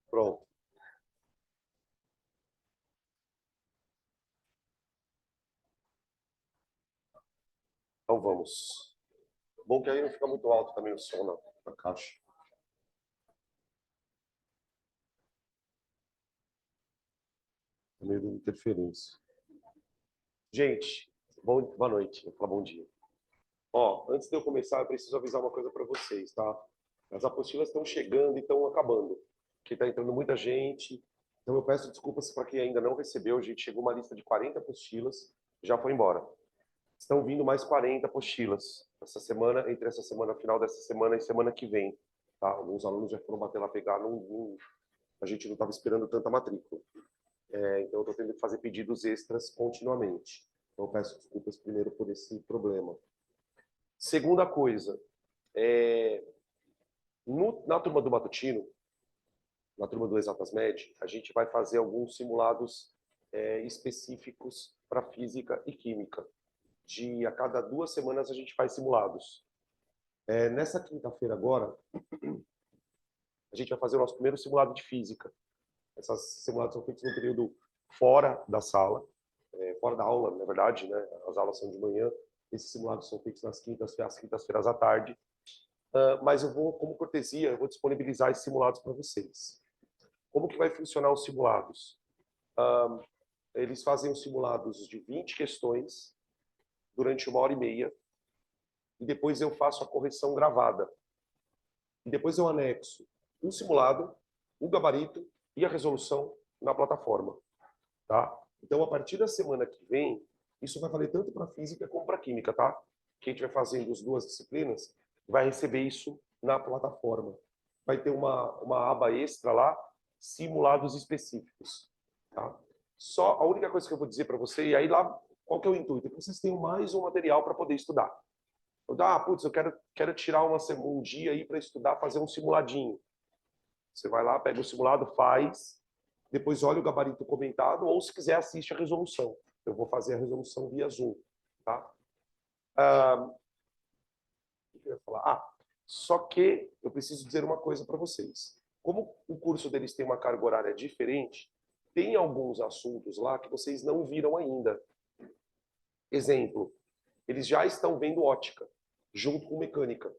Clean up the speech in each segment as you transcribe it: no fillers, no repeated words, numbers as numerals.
Pronto. Então vamos. Bom que aí não fica muito alto também o som na caixa. Tá meio de interferência. Gente, boa noite. Vou falar bom dia. Ó, antes de eu começar, eu preciso avisar uma coisa para vocês, tá? As apostilas estão chegando e estão acabando. Porque está entrando muita gente. Então eu peço desculpas para quem ainda não recebeu. A gente chegou uma lista de 40 apostilas, já foi embora. Estão vindo mais 40 apostilas essa semana, entre essa semana, final dessa semana e semana que vem. Tá? Alguns alunos já foram bater lá pegar, a gente não estava esperando tanta matrícula. Então eu estou tendo que fazer pedidos extras continuamente. Então eu peço desculpas primeiro por esse problema. Segunda coisa, na turma do matutino, na turma do Exatas Med, a gente vai fazer alguns simulados específicos para física e química. A cada 2 semanas a gente faz simulados. Nessa quinta-feira agora, a gente vai fazer o nosso primeiro simulado de física. Essas simulados são feitos no período fora da sala, fora da aula, na verdade, né? As aulas são de manhã. Esses simulados são feitos às quintas-feiras à tarde. Mas eu vou, como cortesia, eu vou disponibilizar esses simulados para vocês. Como que vai funcionar os simulados? Eles fazem os simulados de 20 questões durante 1h30 e depois eu faço a correção gravada. E depois eu anexo um simulado, o gabarito e a resolução na plataforma. Tá? Então, a partir da semana que vem, isso vai valer tanto para física como para química, tá? Quem estiver fazendo as 2 disciplinas vai receber isso na plataforma. Vai ter uma aba extra lá, simulados específicos. Tá? Só a única coisa que eu vou dizer para você, e aí lá, qual que é o intuito? Que vocês tenham mais um material para poder estudar. Putz, eu quero tirar um dia aí para estudar, fazer um simuladinho. Você vai lá, pega o simulado, faz, depois olha o gabarito comentado, ou se quiser, assiste a resolução. Eu vou fazer a resolução via Zoom. Tá? O que eu ia falar? Só que eu preciso dizer uma coisa para vocês. Como o curso deles tem uma carga horária diferente, tem alguns assuntos lá que vocês não viram ainda. Exemplo, eles já estão vendo ótica, junto com mecânica.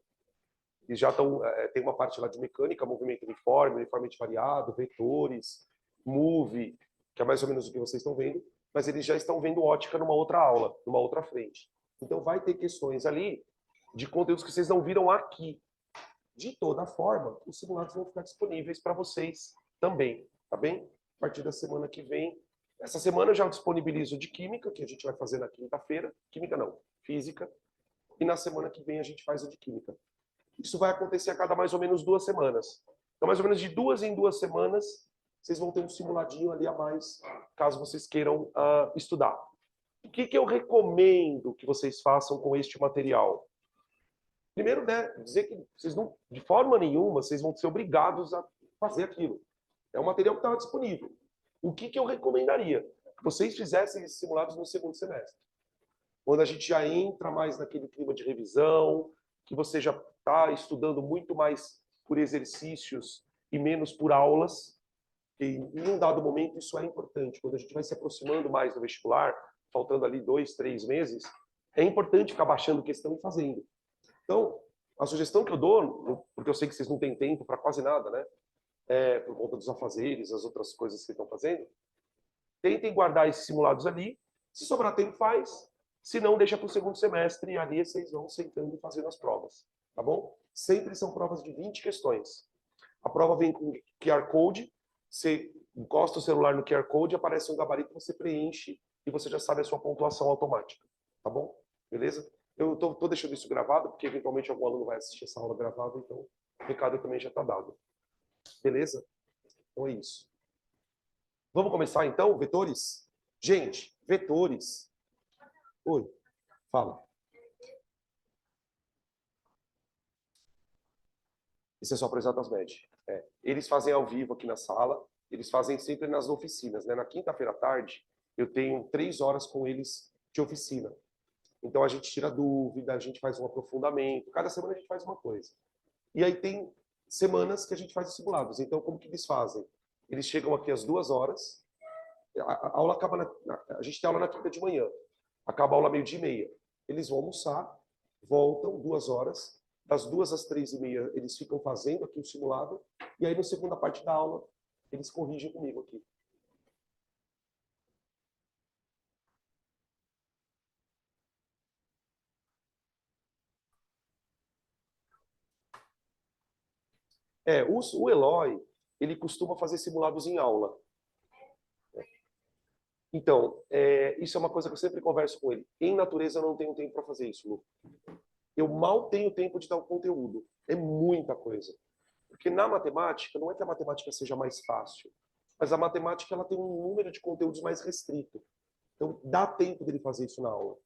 Eles já estão, tem uma parte lá de mecânica, movimento uniforme, uniformemente variado, vetores, move, que é mais ou menos o que vocês estão vendo, mas eles já estão vendo ótica numa outra aula, numa outra frente. Então vai ter questões ali de conteúdos que vocês não viram aqui. De toda forma, os simulados vão ficar disponíveis para vocês também, tá bem? A partir da semana que vem. Essa semana eu já disponibilizo de química, que a gente vai fazer na quinta-feira. Química não, física. E na semana que vem a gente faz o de química. Isso vai acontecer a cada mais ou menos 2 semanas. Então, mais ou menos de 2 em 2 semanas, vocês vão ter um simuladinho ali a mais, caso vocês queiram estudar. O que eu recomendo que vocês façam com este material? Primeiro, né, dizer que vocês não, de forma nenhuma, vocês vão ser obrigados a fazer aquilo. É um material que estava disponível. O que eu recomendaria? Que vocês fizessem esses simulados no segundo semestre. Quando a gente já entra mais naquele clima de revisão, que você já está estudando muito mais por exercícios e menos por aulas. E em um dado momento isso é importante. Quando a gente vai se aproximando mais do vestibular, faltando ali 2, 3 meses, é importante ficar baixando questão e fazendo. Então, a sugestão que eu dou, porque eu sei que vocês não têm tempo para quase nada, né? Por conta dos afazeres, as outras coisas que estão fazendo, tentem guardar esses simulados ali. Se sobrar tempo, faz. Se não, deixa para o segundo semestre e ali vocês vão sentando e fazendo as provas. Tá bom? Sempre são provas de 20 questões. A prova vem com QR Code. Você encosta o celular no QR Code, aparece um gabarito, você preenche e você já sabe a sua pontuação automática. Tá bom? Beleza? Eu estou deixando isso gravado, porque eventualmente algum aluno vai assistir essa aula gravada, então o recado também já está dado. Beleza? Então é isso. Vamos começar então? Vetores? Gente, vetores. Oi, fala. Isso é só para Exatas Med. Eles fazem ao vivo aqui na sala, eles fazem sempre nas oficinas. Né? Na quinta-feira à tarde, eu tenho 3 horas com eles de oficina. Então a gente tira dúvida, a gente faz um aprofundamento, cada semana a gente faz uma coisa. E aí tem semanas que a gente faz os simulados. Então como que eles fazem? Eles chegam aqui às 2 horas. A aula acaba a gente tem aula na quinta de manhã. Acaba a aula meio-dia e meia. Eles vão almoçar, voltam 2 horas. Das 2 às 3h30, eles ficam fazendo aqui o simulado. E aí, na segunda parte da aula, eles corrigem comigo aqui. O Eloy, ele costuma fazer simulados em aula. Então, isso é uma coisa que eu sempre converso com ele. Em natureza, eu não tenho tempo para fazer isso, Lu. Eu mal tenho tempo de dar o conteúdo. É muita coisa. Porque na matemática, não é que a matemática seja mais fácil, mas a matemática ela tem um número de conteúdos mais restrito. Então, dá tempo dele fazer isso na aula.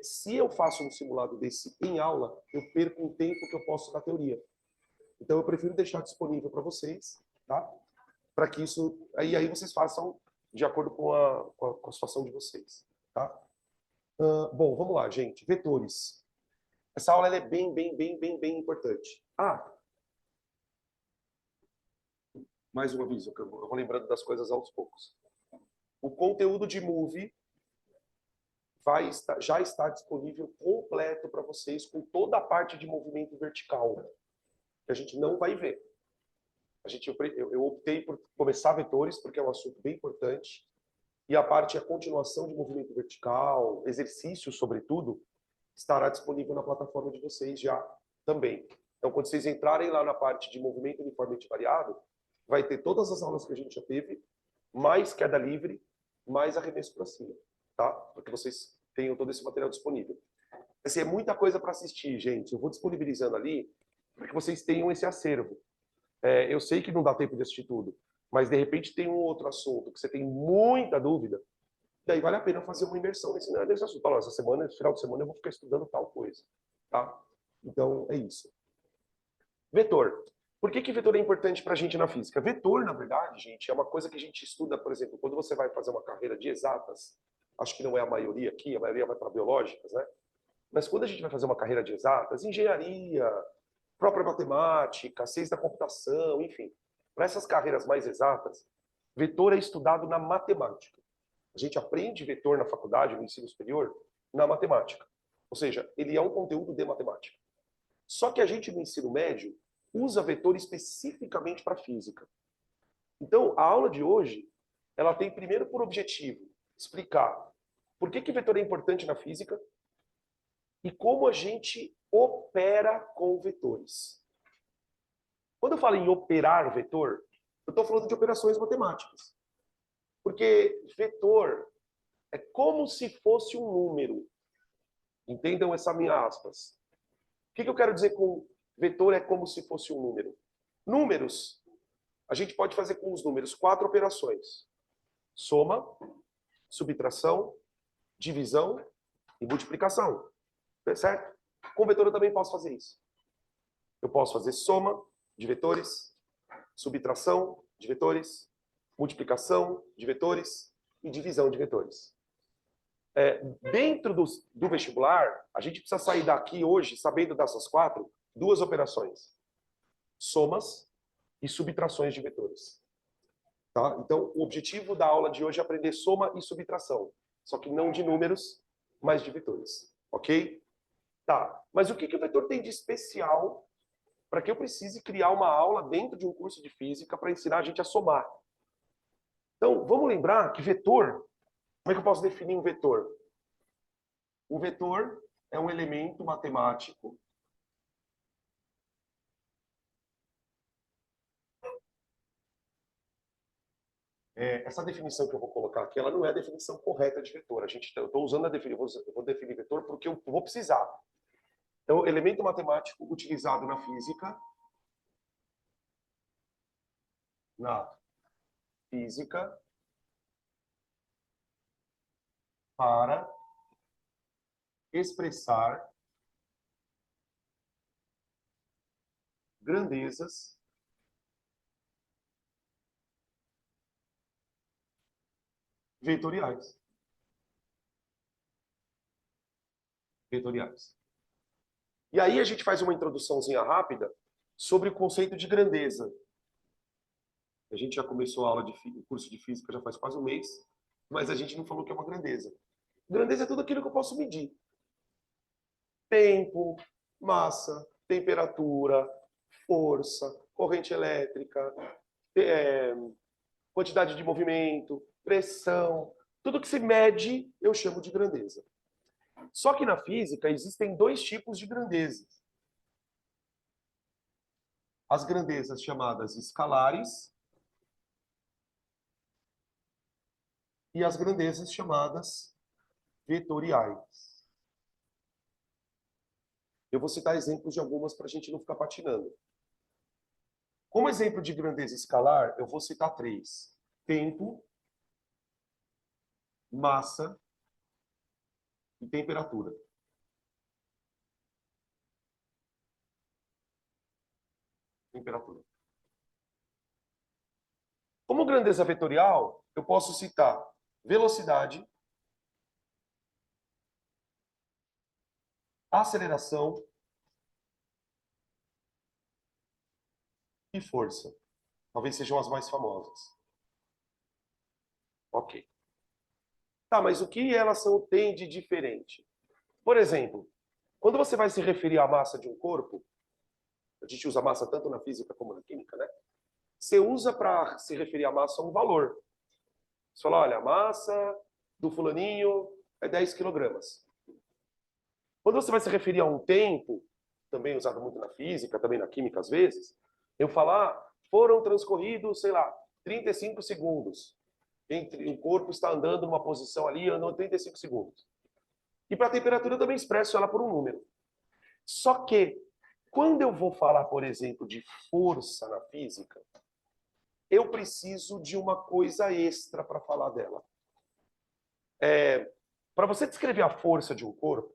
Se eu faço um simulado desse em aula, eu perco um tempo que eu posso na teoria. Então, eu prefiro deixar disponível para vocês, tá? Para que isso... Aí vocês façam de acordo com a situação de vocês, tá? Bom, vamos lá, gente. Vetores. Essa aula ela é bem importante. Mais um aviso, que eu vou lembrando das coisas aos poucos. O conteúdo de Move já está disponível completo para vocês, com toda a parte de movimento vertical, que a gente não vai ver. Eu optei por começar vetores, porque é um assunto bem importante, e a continuação de movimento vertical, exercícios, sobretudo, estará disponível na plataforma de vocês já também. Então, quando vocês entrarem lá na parte de movimento uniformemente variado, vai ter todas as aulas que a gente já teve, mais queda livre, mais arremesso para cima, tá? Para que vocês tenham todo esse material disponível. Assim, é muita coisa para assistir, gente. Eu vou disponibilizando ali para que vocês tenham esse acervo. Eu sei que não dá tempo de assistir tudo, mas de repente tem um outro assunto que você tem muita dúvida, daí vale a pena fazer uma imersão nesse assunto. Fala, essa semana, esse final de semana, eu vou ficar estudando tal coisa, tá? Então, é isso. Vetor. Por que vetor é importante para a gente na física? Vetor, na verdade, gente, é uma coisa que a gente estuda, por exemplo, quando você vai fazer uma carreira de exatas, acho que não é a maioria aqui, a maioria vai para biológicas, né? Mas quando a gente vai fazer uma carreira de exatas, engenharia, própria matemática, ciência da computação, enfim, para essas carreiras mais exatas, vetor é estudado na matemática. A gente aprende vetor na faculdade, no ensino superior, na matemática. Ou seja, ele é um conteúdo de matemática. Só que a gente, no ensino médio, usa vetor especificamente para física. Então, a aula de hoje, ela tem primeiro por objetivo explicar por que vetor é importante na física e como a gente opera com vetores. Quando eu falo em operar vetor, eu estou falando de operações matemáticas. Porque vetor é como se fosse um número. Entendam essa minha aspas. O que eu quero dizer com vetor é como se fosse um número? Números, a gente pode fazer com os números 4 operações. Soma, subtração, divisão e multiplicação. Certo? Com vetor eu também posso fazer isso. Eu posso fazer soma de vetores, subtração de vetores, multiplicação de vetores e divisão de vetores. Dentro do vestibular, a gente precisa sair daqui hoje, sabendo dessas 4, 2 operações. Somas e subtrações de vetores. Tá? Então, o objetivo da aula de hoje é aprender soma e subtração. Só que não de números, mas de vetores. Ok? Tá. Mas o que o vetor tem de especial para que eu precise criar uma aula dentro de um curso de física para ensinar a gente a somar? Então, vamos lembrar que vetor... Como é que eu posso definir um vetor? Um vetor é um elemento matemático essa definição que eu vou colocar aqui, ela não é a definição correta de vetor. Eu estou usando eu vou definir vetor porque eu vou precisar. Então, elemento matemático utilizado na física para expressar grandezas vetoriais. Vetoriais. E aí a gente faz uma introduçãozinha rápida sobre o conceito de grandeza. A gente já começou a aula de o curso de física já faz quase um mês, mas a gente não falou que é uma grandeza. Grandeza é tudo aquilo que eu posso medir. Tempo, massa, temperatura, força, corrente elétrica, quantidade de movimento, pressão. Tudo que se mede, eu chamo de grandeza. Só que na física existem dois tipos de grandezas. As grandezas chamadas escalares e as grandezas chamadas vetoriais. Eu vou citar exemplos de algumas para a gente não ficar patinando. Como exemplo de grandeza escalar, eu vou citar três: tempo, massa e temperatura. Temperatura. Como grandeza vetorial, eu posso citar velocidade, aceleração e força. Talvez sejam as mais famosas. Ok. Tá, mas o que elas têm de diferente? Por exemplo, quando você vai se referir à massa de um corpo, a gente usa massa tanto na física como na química, né? Você usa para se referir à massa um valor. Você fala, olha, a massa do fulaninho é 10 quilogramas. Quando você vai se referir a um tempo, também usado muito na física, também na química às vezes, eu falar, foram transcorridos, sei lá, 35 segundos. Entre o corpo está andando numa posição ali, andando 35 segundos. E para a temperatura eu também expresso ela por um número. Só que, quando eu vou falar, por exemplo, de força na física, eu preciso de uma coisa extra para falar dela. Para você descrever a força de um corpo,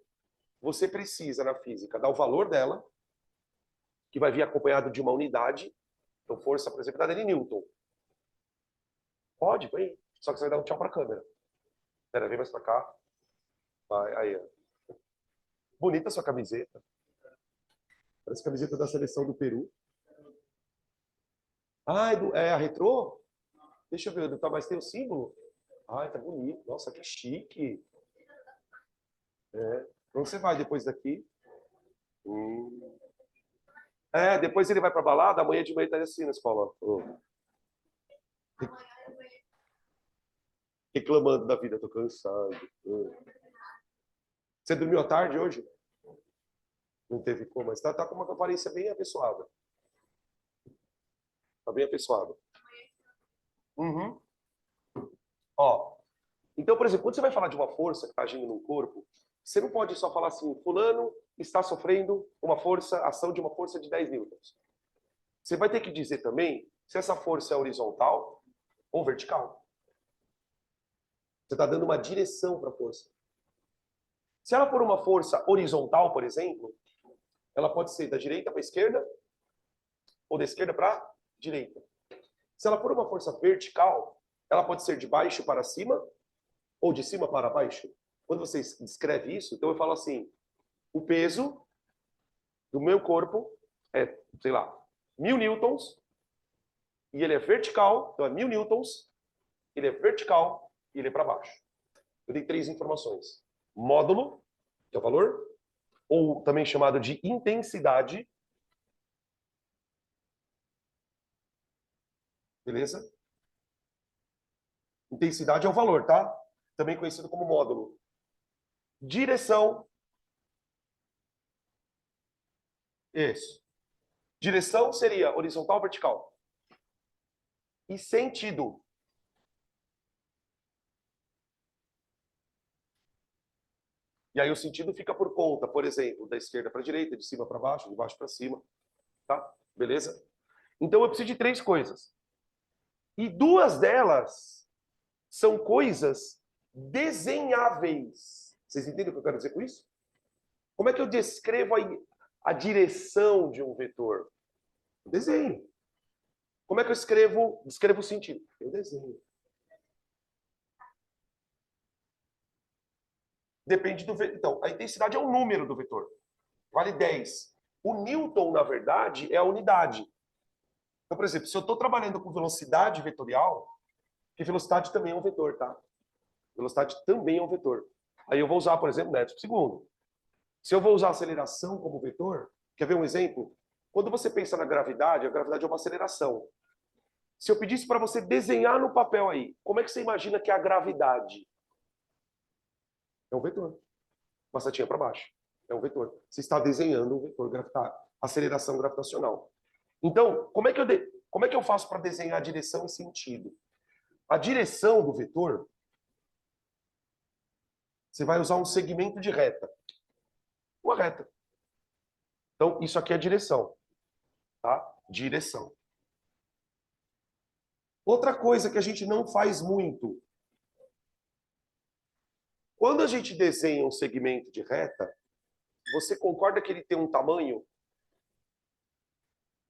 você precisa, na física, dar o valor dela, que vai vir acompanhado de uma unidade. Então, força, por exemplo, dada em Newton. Pode, vem. Só que você vai dar um tchau para a câmera. Pera, vem mais para cá. Vai, aí. Bonita a sua camiseta. Parece a camiseta da seleção do Peru. Ah, é a retrô? Deixa eu ver, tá, mas tem o símbolo? Ai, tá bonito. Nossa, que chique. Onde você vai depois daqui? Depois ele vai pra balada, amanhã de manhã tá assim na escola. Reclamando da vida, tô cansado. Você dormiu à tarde hoje? Não teve como, mas tá com uma aparência bem apessoada. Tá bem apessoada. Uhum. Ó, então, por exemplo, quando você vai falar de uma força que está agindo no corpo, você não pode só falar assim, fulano está sofrendo uma força, ação de uma força de 10 newtons. Você vai ter que dizer também se essa força é horizontal ou vertical. Você está dando uma direção para a força. Se ela for uma força horizontal, por exemplo, ela pode ser da direita para a esquerda ou da esquerda para a direita. Se ela for uma força vertical, ela pode ser de baixo para cima ou de cima para baixo. Quando você descreve isso, então eu falo assim, o peso do meu corpo é, sei lá, 1000 newtons, e ele é vertical, então é 1000 newtons, ele é vertical e ele é para baixo. Eu dei três informações. Módulo, que é o valor, ou também chamado de intensidade. Beleza? Intensidade é o valor, tá? Também conhecido como módulo. Direção. Isso. Direção seria horizontal ou vertical. E sentido. E aí o sentido fica por conta, por exemplo, da esquerda para a direita, de cima para baixo, de baixo para cima. Tá? Beleza? Então eu preciso de três coisas. E duas delas são coisas desenháveis. Vocês entendem o que eu quero dizer com isso? Como é que eu descrevo a direção de um vetor? Eu desenho. Como é que eu descrevo o sentido? Eu desenho. Depende do vetor. Então, a intensidade é o número do vetor. Vale 10. O newton, na verdade, é a unidade. Então, por exemplo, se eu estou trabalhando com velocidade vetorial, que velocidade também é um vetor, tá? Velocidade também é um vetor. Aí eu vou usar, por exemplo, metros por segundo. Se eu vou usar aceleração como vetor, quer ver um exemplo? Quando você pensa na gravidade, a gravidade é uma aceleração. Se eu pedisse para você desenhar no papel aí, como é que você imagina que é a gravidade? É um vetor. Uma setinha para baixo. É um vetor. Você está desenhando um vetor aceleração gravitacional. Então, como é que eu faço para desenhar a direção e sentido? A direção do vetor, você vai usar um segmento de reta. Uma reta. Então, isso aqui é direção. Tá? Direção. Outra coisa que a gente não faz muito. Quando a gente desenha um segmento de reta, você concorda que ele tem um tamanho?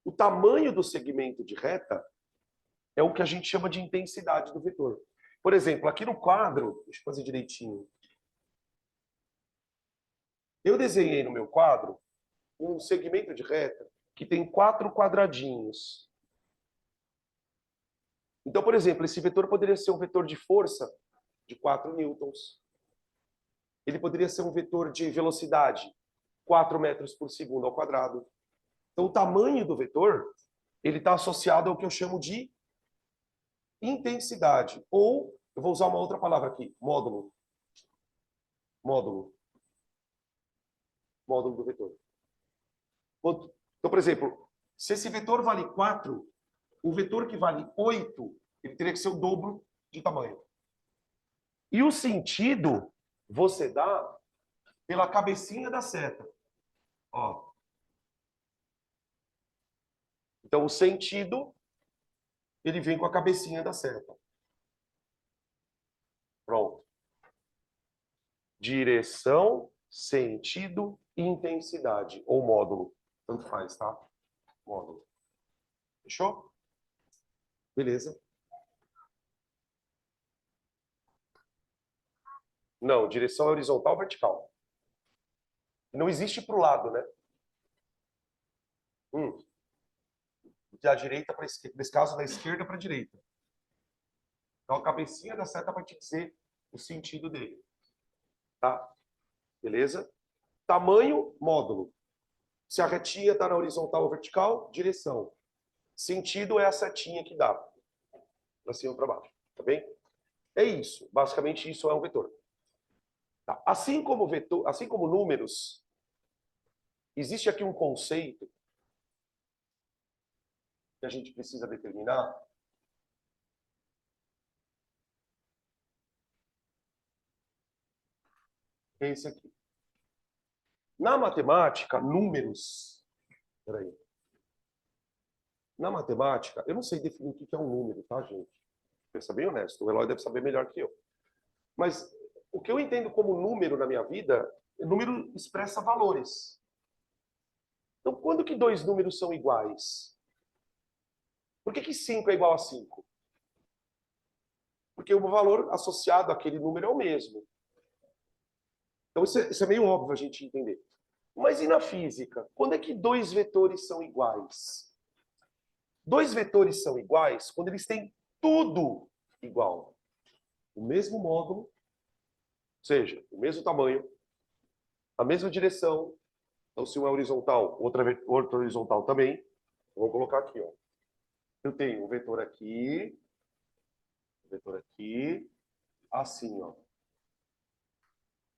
O tamanho do segmento de reta é o que a gente chama de intensidade do vetor. Por exemplo, aqui no quadro, deixa eu fazer direitinho. Eu desenhei no meu quadro um segmento de reta que tem 4 quadradinhos. Então, por exemplo, esse vetor poderia ser um vetor de força de 4 newtons. Ele poderia ser um vetor de velocidade, 4 metros por segundo ao quadrado. Então, o tamanho do vetor, ele está associado ao que eu chamo de intensidade. Ou, eu vou usar uma outra palavra aqui, módulo. Módulo. Módulo do vetor. Então, por exemplo, se esse vetor vale 4, o vetor que vale 8, ele teria que ser o dobro de tamanho. E o sentido você dá pela cabecinha da seta. Ó. Então, o sentido, ele vem com a cabecinha da seta. Pronto. Direção, sentido e intensidade. Ou módulo. Tanto faz, tá? Módulo. Fechou? Beleza. Não, direção é horizontal ou vertical. Não existe para o lado, né? Da direita para a esquerda. Nesse caso, da esquerda para a direita. Então, a cabecinha da seta vai te dizer o sentido dele. Tá? Beleza? Tamanho, módulo. Se a retinha está na horizontal ou vertical, direção. Sentido é a setinha que dá. Para cima ou para baixo. Tá bem? É isso. Basicamente, isso é um vetor. Tá? Assim como vetor, assim como números, existe aqui um conceito que a gente precisa determinar. É esse aqui. Na matemática, números. Peraí. Na matemática, eu não sei definir o que é um número, tá, gente? Vou ser bem honesto. O Eloy deve saber melhor que eu. Mas o que eu entendo como número na minha vida, número expressa valores. Então, quando que dois números são iguais? Por que 5 é igual a 5? Porque o valor associado àquele número é o mesmo. Então, isso é meio óbvio a gente entender. Mas e na física? Quando é que dois vetores são iguais? Dois vetores são iguais quando eles têm tudo igual. O mesmo módulo, ou seja, o mesmo tamanho, a mesma direção. Então, se um é horizontal, outra horizontal também. Vou colocar aqui, ó. Eu tenho um vetor aqui, assim, ó.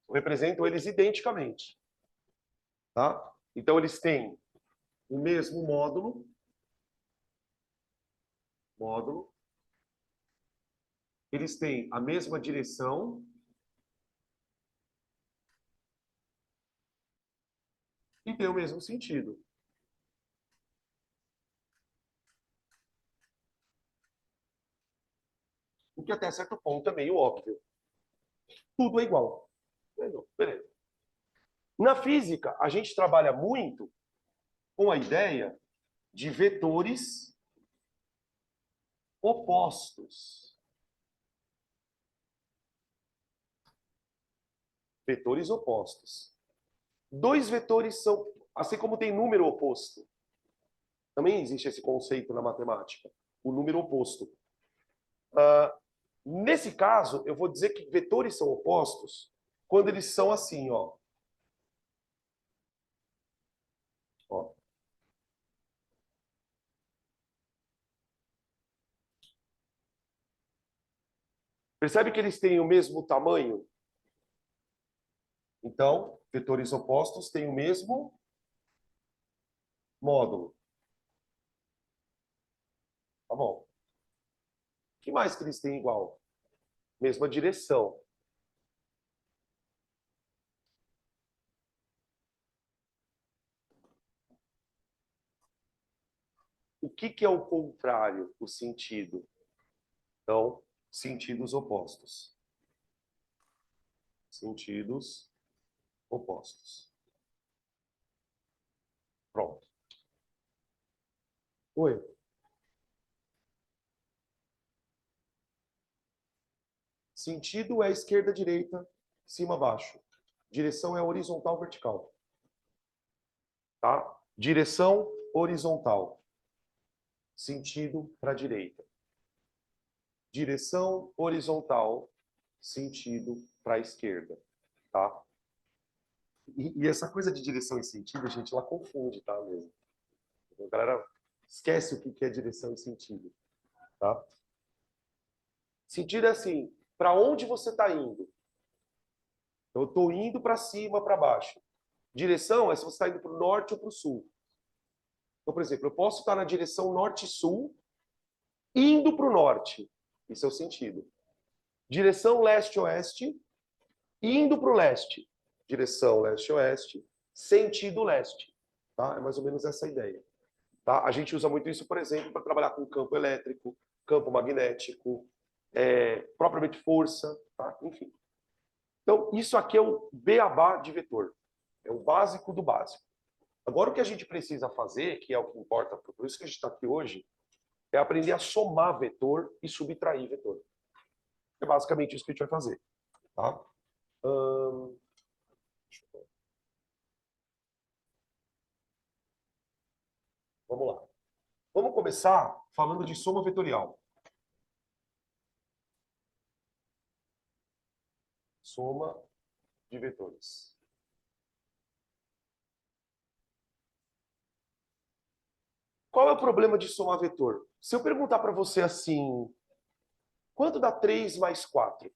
Eu represento eles identicamente, tá? Então, eles têm o mesmo módulo, eles têm a mesma direção e têm o mesmo sentido. O que até certo ponto é meio óbvio. Tudo é igual. Beleza. Na física, a gente trabalha muito com a ideia de vetores opostos. Vetores opostos. Dois vetores são, assim como tem número oposto. Também existe esse conceito na matemática, o número oposto. Nesse caso, eu vou dizer que vetores são opostos quando eles são assim, ó. Ó. Percebe que eles têm o mesmo tamanho? Então, vetores opostos têm o mesmo módulo. Tá bom. O que mais que eles têm igual? Mesma direção. O que é o contrário, o sentido? Então, sentidos opostos. Sentidos opostos. Pronto. Oi. Sentido é esquerda, direita, cima, baixo. Direção é horizontal, vertical. Tá? Direção horizontal. Sentido para a direita. Direção horizontal, sentido para a esquerda. Tá? E essa coisa de direção e sentido, gente, ela confunde, tá? Mesmo. A galera esquece o que é direção e sentido. Tá? Sentido é assim, para onde você está indo? Eu estou indo para cima, para baixo. Direção é se você está indo para o norte ou para o sul. Então, por exemplo, eu posso estar na direção norte-sul, indo para o norte. Isso é o sentido. Direção leste-oeste, indo para o leste. Direção leste-oeste, sentido leste. Tá? É mais ou menos essa a ideia. Tá? A gente usa muito isso, por exemplo, para trabalhar com campo elétrico, campo magnético, propriamente força, tá? Enfim. Então, isso aqui é o beabá de vetor. É o básico do básico. Agora, o que a gente precisa fazer, que é o que importa, por isso que a gente está aqui hoje, é aprender a somar vetor e subtrair vetor. É basicamente isso que a gente vai fazer. Tá? Vamos lá. Vamos começar falando de soma vetorial. Soma de vetores. Qual é o problema de somar vetor? Se eu perguntar para você assim, quanto dá 3 mais 4?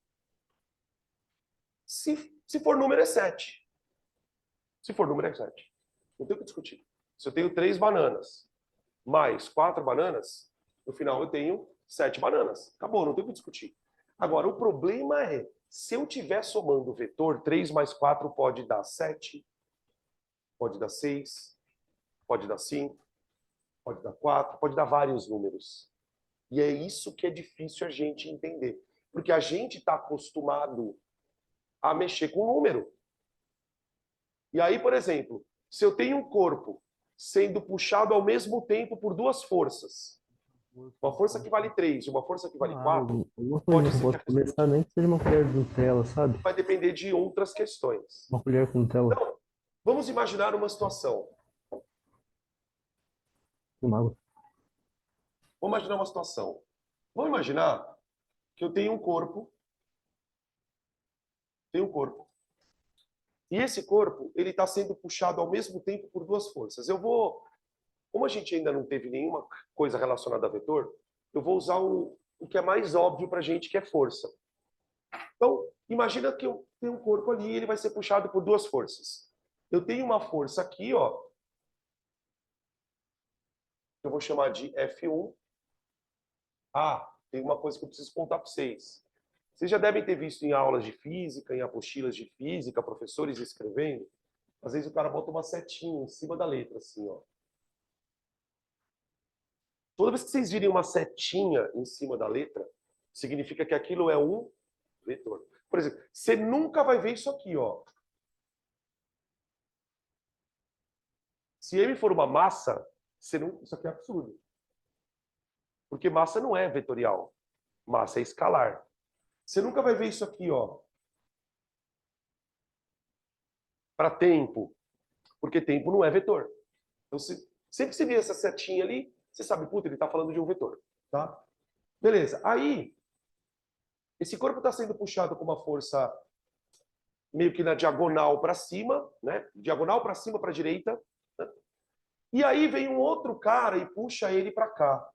Se for número, é 7. Se for número, é 7. Não tem o que discutir. Se eu tenho 3 bananas mais 4 bananas, no final eu tenho 7 bananas. Acabou, não tem o que discutir. Agora, o problema é, se eu estiver somando o vetor, 3 mais 4 pode dar 7, pode dar 6, pode dar 5, pode dar 4, pode dar vários números. E é isso que é difícil a gente entender. Porque a gente está acostumado a mexer com número. E aí, por exemplo, se eu tenho um corpo sendo puxado ao mesmo tempo por duas forças, uma força que vale 3 e uma força que vale 4, Alguma pode coisa que eu ser que a posso começar, nem que seja uma colher de Nutella, sabe? vai depender de outras questões. Uma colher com Nutella, Então, vamos imaginar uma situação. com água. Vamos imaginar uma situação. Vamos imaginar que eu tenho um corpo, e esse corpo ele está sendo puxado ao mesmo tempo por duas forças. Como a gente ainda não teve nenhuma coisa relacionada a vetor, eu vou usar o que é mais óbvio para a gente, que é força. Então, imagina que eu tenho um corpo ali e ele vai ser puxado por duas forças. Eu tenho uma força aqui, ó, que eu vou chamar de F1. Tem uma coisa que eu preciso contar para vocês. Vocês já devem ter visto em aulas de física, em apostilas de física, professores escrevendo. Às vezes o cara bota uma setinha em cima da letra, assim, ó. Toda vez que vocês virem uma setinha em cima da letra, significa que aquilo é um vetor. Por exemplo, você nunca vai ver isso aqui, ó. Se M for uma massa, isso aqui é absurdo. Porque massa não é vetorial. Massa é escalar. Você nunca vai ver isso aqui, ó. Para tempo. Porque tempo não é vetor. Então, Sempre que você vê essa setinha ali, você sabe, puta, ele está falando de um vetor. Tá? Beleza. Aí, esse corpo está sendo puxado com uma força meio que na diagonal para cima, né? Diagonal para cima, para a direita. Né? E aí vem um outro cara e puxa ele para cá.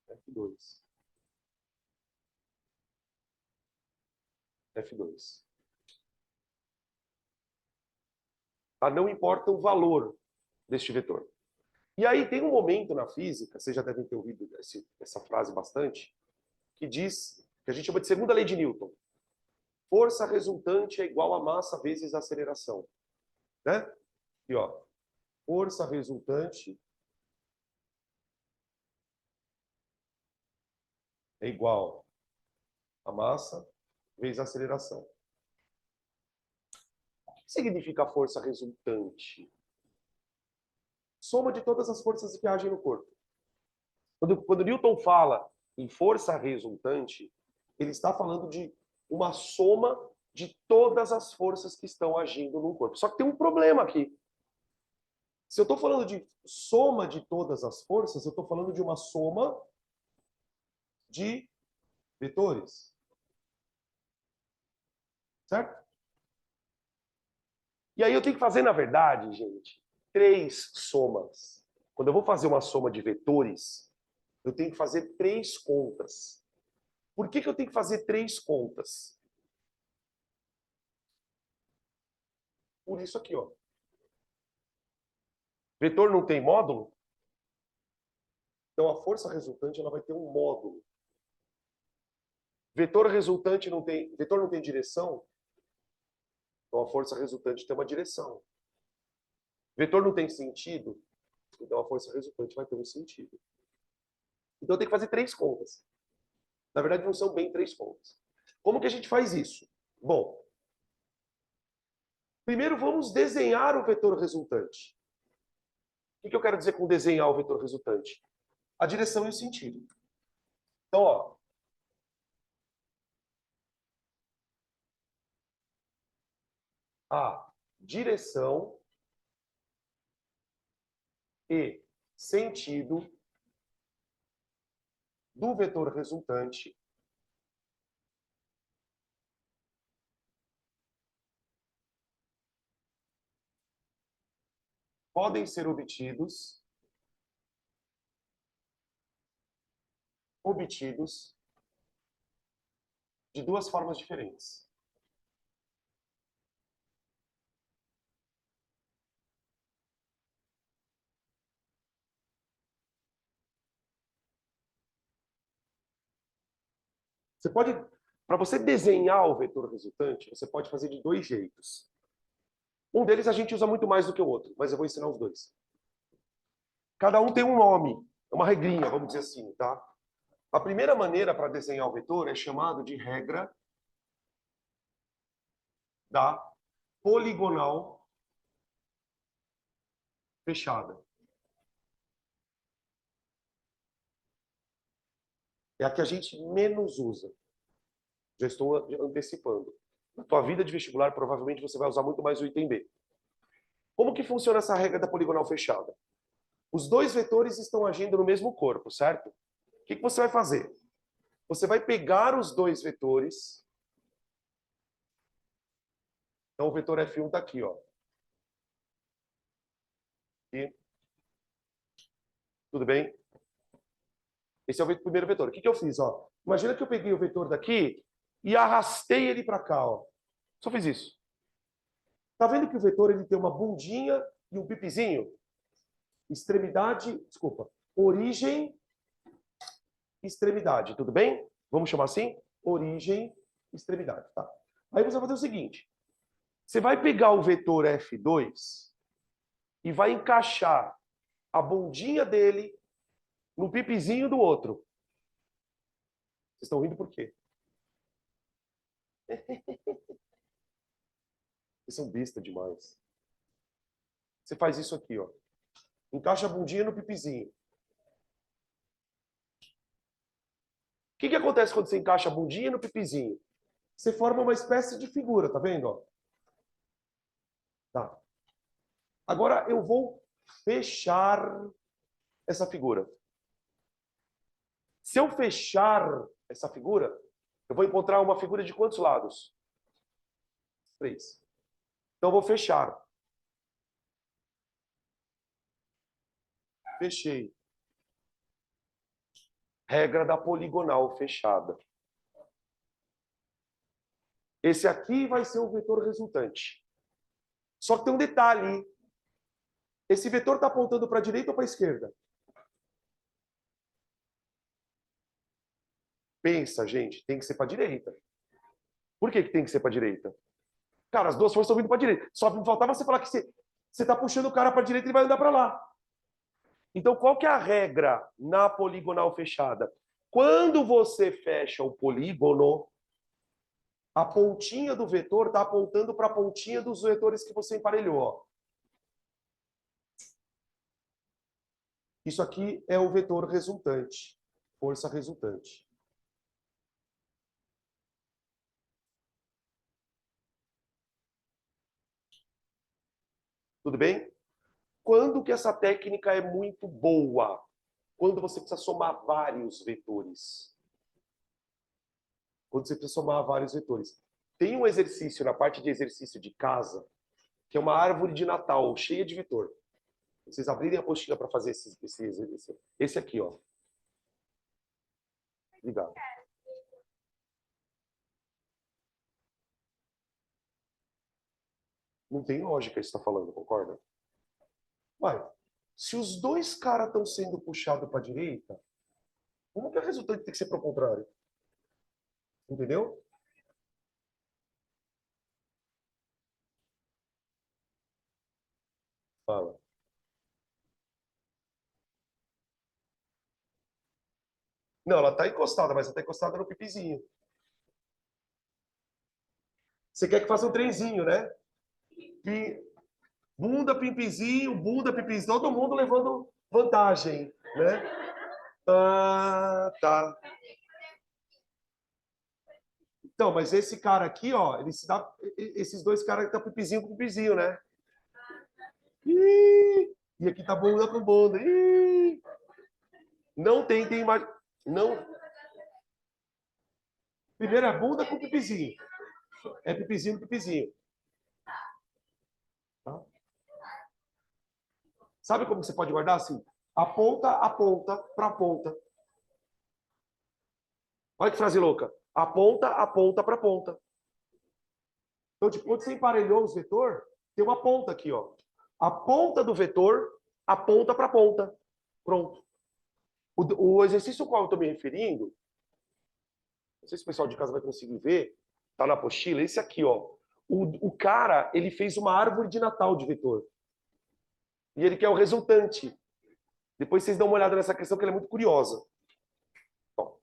F2. F2. Não importa o valor deste vetor. E aí tem um momento na física, vocês já devem ter ouvido essa frase bastante, que diz, que a gente chama de segunda lei de Newton. Força resultante é igual a massa vezes a aceleração. Né? E ó, força resultante é igual a massa vezes a aceleração. O que significa a força resultante? Soma de todas as forças que agem no corpo. Quando Newton fala em força resultante, ele está falando de uma soma de todas as forças que estão agindo no corpo. Só que tem um problema aqui. Se eu estou falando de soma de todas as forças, eu estou falando de uma soma de vetores. Certo? E aí eu tenho que fazer, na verdade, gente, 3 somas. Quando eu vou fazer uma soma de vetores, eu tenho que fazer 3 contas. Por que eu tenho que fazer 3 contas? Por isso aqui, ó. Vetor não tem módulo? Então a força resultante ela vai ter um módulo. Vetor não tem direção? Então a força resultante tem uma direção. Vetor não tem sentido? Então a força resultante vai ter um sentido. Então eu tenho que fazer 3 contas. Na verdade, não são bem 3 contas. Como que a gente faz isso? Bom, primeiro vamos desenhar o vetor resultante. O que eu quero dizer com desenhar o vetor resultante? A direção e o sentido. Então, ó, a direção e sentido do vetor resultante podem ser obtidos de 2 formas diferentes. Você pode, para você desenhar o vetor resultante, você pode fazer de 2 jeitos. Um deles a gente usa muito mais do que o outro, mas eu vou ensinar os 2. Cada um tem um nome, é uma regrinha, vamos dizer assim, tá? A primeira maneira para desenhar o vetor é chamado de regra da poligonal fechada. É a que a gente menos usa. Já estou antecipando. Na tua vida de vestibular, provavelmente você vai usar muito mais o item B. Como que funciona essa regra da poligonal fechada? Os 2 vetores estão agindo no mesmo corpo, certo? O que você vai fazer? Você vai pegar os 2 vetores. Então, o vetor F1 está aqui, ó. Aqui. Tudo bem? Esse é o primeiro vetor. O que eu fiz? Ó? Imagina que eu peguei o vetor daqui e arrastei ele para cá. Ó. Só fiz isso. Tá vendo que o vetor ele tem uma bundinha e um pipizinho? Extremidade, desculpa, origem, extremidade. Tudo bem? Vamos chamar assim? Origem, extremidade. Tá. Aí você vai fazer o seguinte. Você vai pegar o vetor F2 e vai encaixar a bundinha dele no pipizinho do outro. Vocês estão rindo por quê? Vocês são besta demais. Você faz isso aqui, ó. Encaixa a bundinha no pipizinho. O que acontece quando você encaixa a bundinha no pipizinho? Você forma uma espécie de figura, tá vendo? Ó? Tá. Agora eu vou fechar essa figura. Se eu fechar essa figura, eu vou encontrar uma figura de quantos lados? 3. Então eu vou fechar. Fechei. Regra da poligonal fechada. Esse aqui vai ser o vetor resultante. Só que tem um detalhe. Esse vetor está apontando para a direita ou para a esquerda? Pensa, gente, tem que ser para a direita. Por que tem que ser para a direita? Cara, as duas forças estão vindo para a direita. Só me faltava você falar que você está puxando o cara para a direita e ele vai andar para lá. Então, qual que é a regra na poligonal fechada? Quando você fecha o polígono, a pontinha do vetor está apontando para a pontinha dos vetores que você emparelhou. Ó. Isso aqui é o vetor resultante, força resultante. Tudo bem? Quando que essa técnica é muito boa? Quando você precisa somar vários vetores. Quando você precisa somar vários vetores. Tem um exercício na parte de exercício de casa, que é uma árvore de Natal cheia de vetor. Vocês abrirem a apostila para fazer esse aqui, ó. Obrigado. Não tem lógica isso que está falando, concorda? Vai. Se os dois caras estão sendo puxados para a direita, como que a resultante tem que ser para o contrário? Entendeu? Fala. Não, ela está encostada, mas ela está encostada no pipizinho. Você quer que faça um trenzinho, né? Bunda, pipizinho, todo mundo levando vantagem, né? Ah, tá. Então, mas esse cara aqui, ó, ele se dá. Esses dois caras que tá pipizinho com pipizinho, né? E aqui tá bunda com bunda. Não tentem mais. Não. Primeiro é bunda com pipizinho. É pipizinho com pipizinho. Tá? Sabe como você pode guardar assim? A ponta para ponta. Olha que frase louca. A ponta para ponta. Então, tipo, quando você emparelhou os vetor, tem uma ponta aqui, ó. A ponta do vetor aponta para a ponta. Pronto. O exercício ao qual eu estou me referindo, não sei se o pessoal de casa vai conseguir ver, tá na apostila, esse aqui, ó. O cara, ele fez uma árvore de Natal de vetor. E ele quer o resultante. Depois vocês dão uma olhada nessa questão, que ela é muito curiosa. Ó.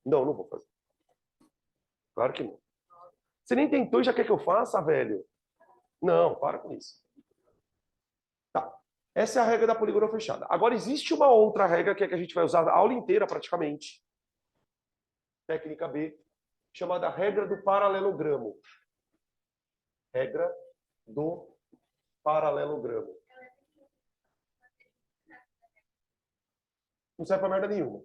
Não, não vou fazer. Claro que não. Você nem tentou e já quer que eu faça, velho? Não, para com isso. Tá. Essa é a regra da poligonal fechada. Agora, existe uma outra regra que é que a gente vai usar a aula inteira, praticamente. Técnica B, chamada regra do paralelogramo. Regra do paralelogramo. Não serve pra merda nenhuma.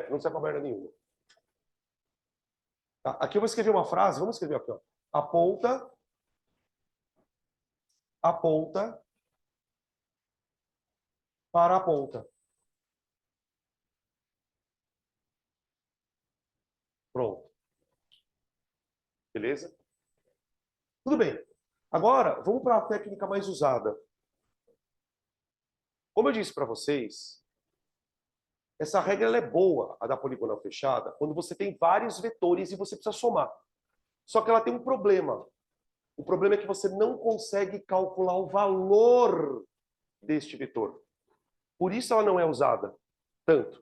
Não serve pra merda nenhuma. Tá, aqui eu vou escrever uma frase, vamos escrever aqui, ó. Aponta para a ponta. Pronto. Beleza? Tudo bem. Agora, vamos para a técnica mais usada. Como eu disse para vocês, essa regra ela é boa, a da poligonal fechada, quando você tem vários vetores e você precisa somar. Só que ela tem um problema. O problema é que você não consegue calcular o valor deste vetor. Por isso ela não é usada tanto.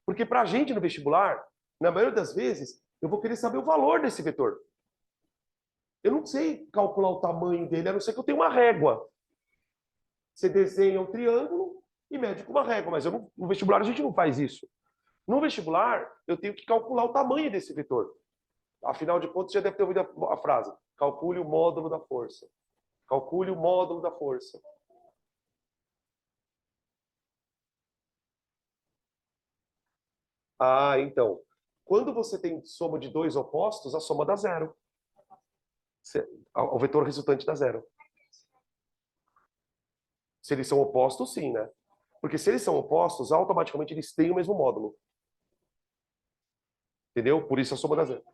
Porque para a gente no vestibular, na maioria das vezes, eu vou querer saber o valor desse vetor. Eu não sei calcular o tamanho dele, a não ser que eu tenha uma régua. Você desenha um triângulo e mede com uma régua, mas no vestibular a gente não faz isso. No vestibular, eu tenho que calcular o tamanho desse vetor. Afinal de contas, já deve ter ouvido a frase. Calcule o módulo da força. Calcule o módulo da força. Ah, então. Quando você tem soma de dois opostos, a soma dá zero. O vetor resultante dá zero. Se eles são opostos, sim, né? Porque se eles são opostos, automaticamente eles têm o mesmo módulo. Entendeu? Por isso a soma dá zero.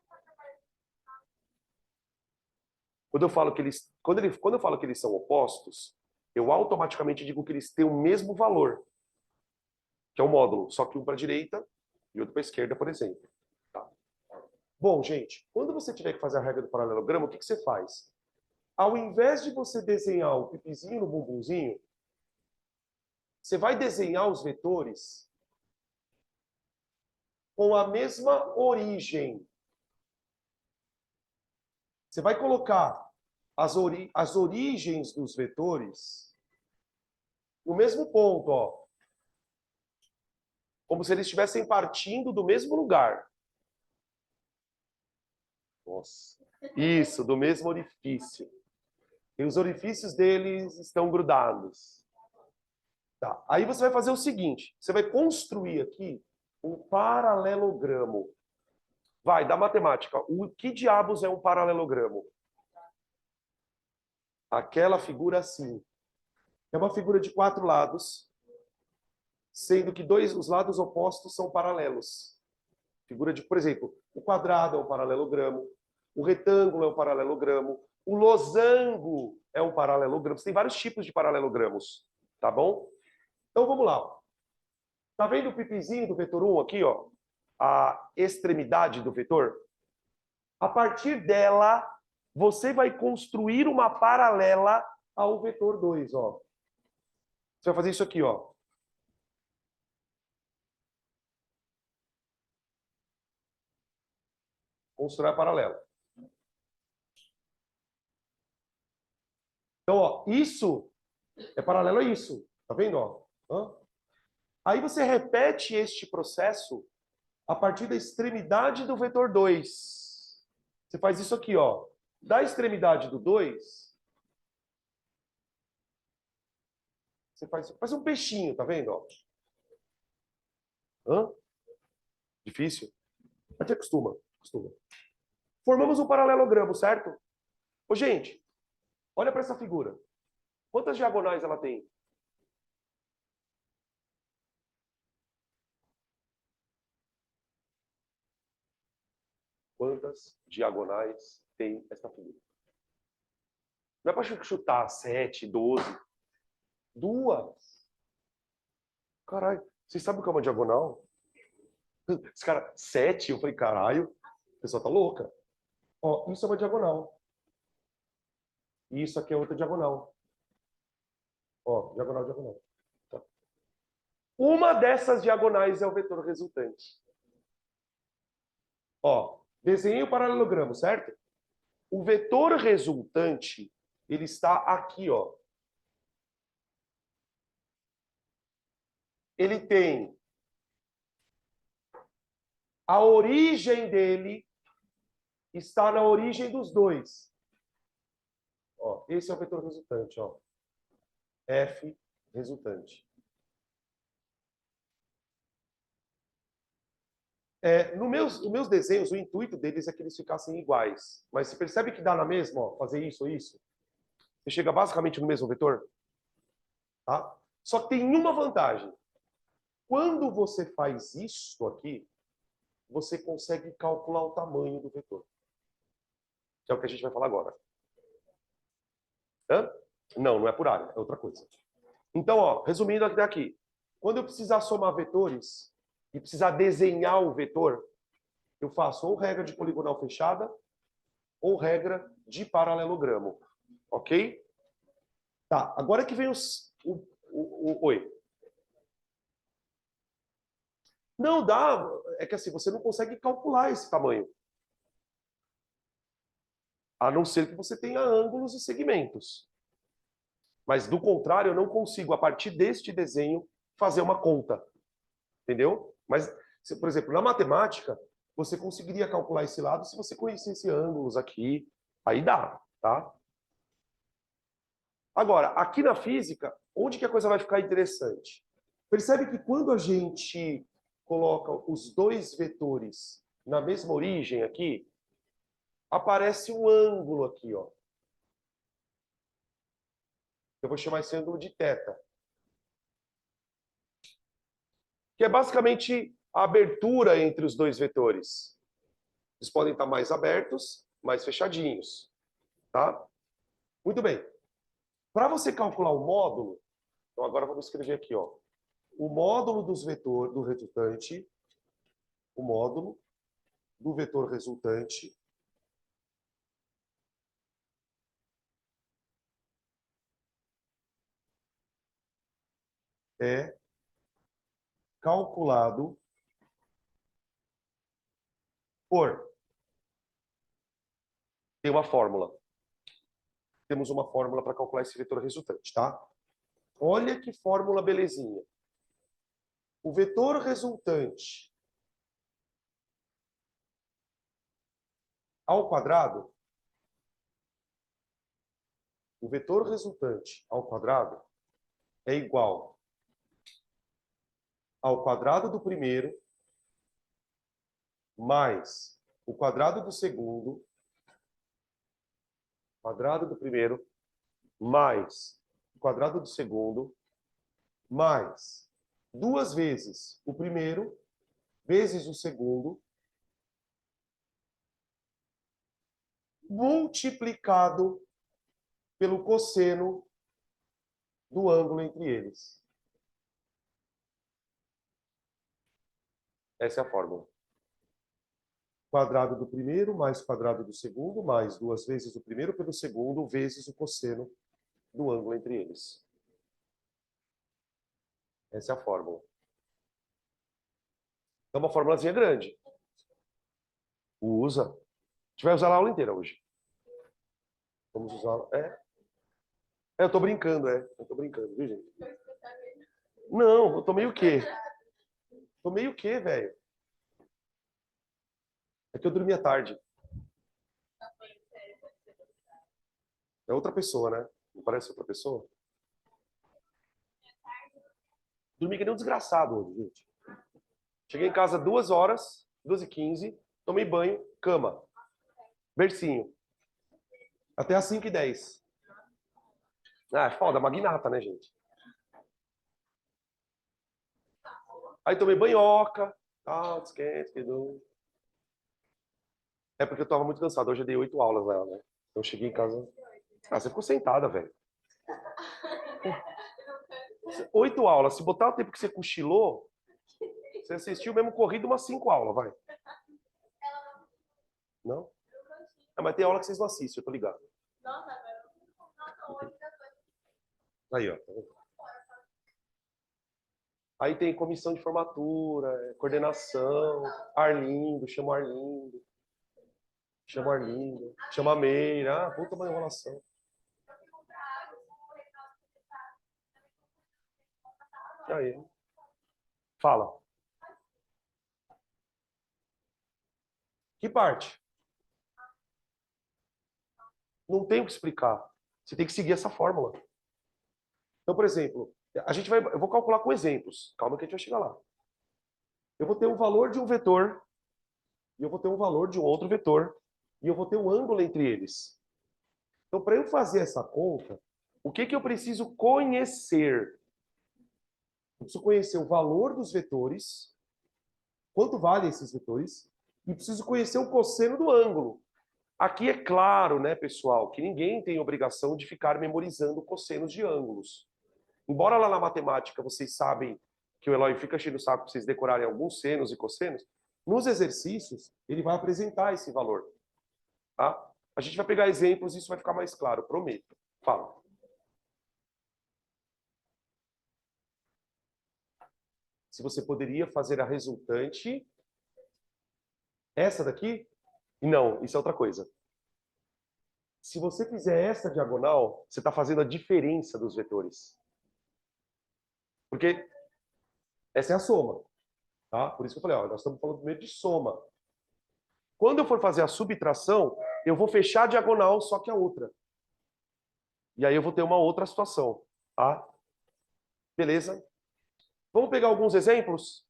Quando eu falo que eles são opostos, eu automaticamente digo que eles têm o mesmo valor, que é o módulo, só que um para a direita e outro para a esquerda, por exemplo. Tá. Bom, gente, quando você tiver que fazer a regra do paralelogramo, o que você faz? Ao invés de você desenhar o pipizinho no bumbumzinho, você vai desenhar os vetores com a mesma origem. Você vai colocar as origens dos vetores no mesmo ponto, ó. Como se eles estivessem partindo do mesmo lugar. Nossa. Isso, do mesmo orifício. E os orifícios deles estão grudados. Tá. Aí você vai fazer o seguinte, você vai construir aqui um paralelogramo. Vai, da matemática. O que diabos é um paralelogramo? Aquela figura assim. É uma figura de 4 lados, sendo que os lados opostos são paralelos. Figura de, por exemplo, o quadrado é um paralelogramo, o retângulo é um paralelogramo, o losango é um paralelogramo. Você tem vários tipos de paralelogramos, tá bom? Então vamos lá. Tá vendo o pipizinho do vetor 1 aqui, ó? A extremidade do vetor? A partir dela, você vai construir uma paralela ao vetor 2, ó. Você vai fazer isso aqui, ó. Construir a paralela. Então, ó, isso é paralelo a isso. Tá vendo, ó? Hã? Aí você repete este processo a partir da extremidade do vetor 2. Você faz isso aqui, ó. Da extremidade do 2, você faz um peixinho, tá vendo, ó? Hã? Difícil? Até acostuma. Formamos um paralelogramo, certo? Ô, gente, olha para essa figura. Quantas diagonais ela tem? Quantas diagonais tem essa figura? Não é para chutar 7, 12. 2. Caralho, vocês sabem o que é uma diagonal? Esse cara, 7, eu falei, caralho, a pessoa tá louca. Ó, isso é uma diagonal. E isso aqui é outra diagonal. Ó, diagonal, diagonal. Tá. Uma dessas diagonais é o vetor resultante. Ó, desenhei o paralelogramo, certo? O vetor resultante, ele está aqui, ó. Ele tem a origem dele está na origem dos dois. Ó, esse é o vetor resultante, ó. F resultante. Nos meus desenhos, o intuito deles é que eles ficassem iguais. Mas você percebe que dá na mesma, ó, fazer isso ou isso? Você chega basicamente no mesmo vetor? Tá? Só que tem uma vantagem. Quando você faz isso aqui, você consegue calcular o tamanho do vetor. Que é o que a gente vai falar agora. Hã? Não, não é por área, é outra coisa. Então, ó, resumindo aqui. Quando eu precisar somar vetores e precisar desenhar o vetor, eu faço ou regra de poligonal fechada ou regra de paralelogramo. Ok? Tá, agora que vem Oi. Não dá, é que assim, você não consegue calcular esse tamanho. A não ser que você tenha ângulos e segmentos. Mas, do contrário, eu não consigo, a partir deste desenho, fazer uma conta. Entendeu? Mas, por exemplo, na matemática, você conseguiria calcular esse lado se você conhecesse ângulos aqui. Aí dá, tá? Agora, aqui na física, onde que a coisa vai ficar interessante? Percebe que quando a gente coloca os dois vetores na mesma origem aqui, aparece um ângulo aqui, ó. Eu vou chamar esse ângulo de θ. Que é basicamente a abertura entre os dois vetores. Eles podem estar mais abertos, mais fechadinhos, tá? Muito bem. Para você calcular o módulo, então agora vamos escrever aqui, ó. O módulo dos vetores do resultante, o módulo do vetor resultante é calculado por... Tem uma fórmula. Temos uma fórmula para calcular esse vetor resultante, tá? Olha que fórmula belezinha. O vetor resultante ao quadrado, o vetor resultante ao quadrado é igual ao quadrado do primeiro mais o quadrado do segundo, quadrado do primeiro mais o quadrado do segundo, mais 2 vezes o primeiro vezes o segundo, multiplicado pelo cosseno do ângulo entre eles. Essa é a fórmula. Quadrado do primeiro mais quadrado do segundo, mais 2 vezes o primeiro pelo segundo, vezes o cosseno do ângulo entre eles. Essa é a fórmula. É uma formulazinha grande. Usa. A gente vai usar a aula inteira hoje. Vamos usar. Eu tô brincando, Eu tô brincando, viu, gente? Não, eu tô meio o quê? Tô meio o quê, velho? É que eu dormi à tarde. É outra pessoa, né? Não parece outra pessoa? Dormi que nem um desgraçado hoje, gente. Cheguei em casa 2h, 2h15, tomei banho, cama. Bercinho. Até às 5h10. Ah, é foda, magnata, né, gente? Aí tomei banhoca, tal, esquece, É porque eu tava muito cansado. Hoje eu dei 8 aulas nela, né? Então eu cheguei em casa. Ah, você ficou sentada, velho. 8 aulas. Se botar o tempo que você cochilou, você assistiu mesmo corrido umas 5 aulas, vai. Não? Mas tem aula que vocês não assistem, eu tô ligado. Aí, ó. Aí tem comissão de formatura, coordenação, Arlindo, chama o Arlindo. Chama o Arlindo, chama a Meira. Ah, puta uma enrolação. Aí. Fala. Que parte? Não tem o que explicar. Você tem que seguir essa fórmula. Então, por exemplo, eu vou calcular com exemplos. Calma que a gente vai chegar lá. Eu vou ter um valor de um vetor, e eu vou ter um valor de um outro vetor, e eu vou ter um ângulo entre eles. Então, para eu fazer essa conta, o que eu preciso conhecer? Eu preciso conhecer o valor dos vetores, quanto valem esses vetores, e preciso conhecer o cosseno do ângulo. Aqui é claro, né, pessoal, que ninguém tem obrigação de ficar memorizando cossenos de ângulos. Embora lá na matemática vocês sabem que o Eloy fica cheio do saco para vocês decorarem alguns senos e cossenos, nos exercícios ele vai apresentar esse valor. Tá? A gente vai pegar exemplos e isso vai ficar mais claro, prometo. Fala. Se você poderia fazer a resultante... Essa daqui? Não, isso é outra coisa. Se você fizer essa diagonal, você está fazendo a diferença dos vetores. Porque essa é a soma. Tá? Por isso que eu falei, ó, nós estamos falando primeiro de soma. Quando eu for fazer a subtração, eu vou fechar a diagonal, só que a outra. E aí eu vou ter uma outra situação, tá? Beleza? Vamos pegar alguns exemplos?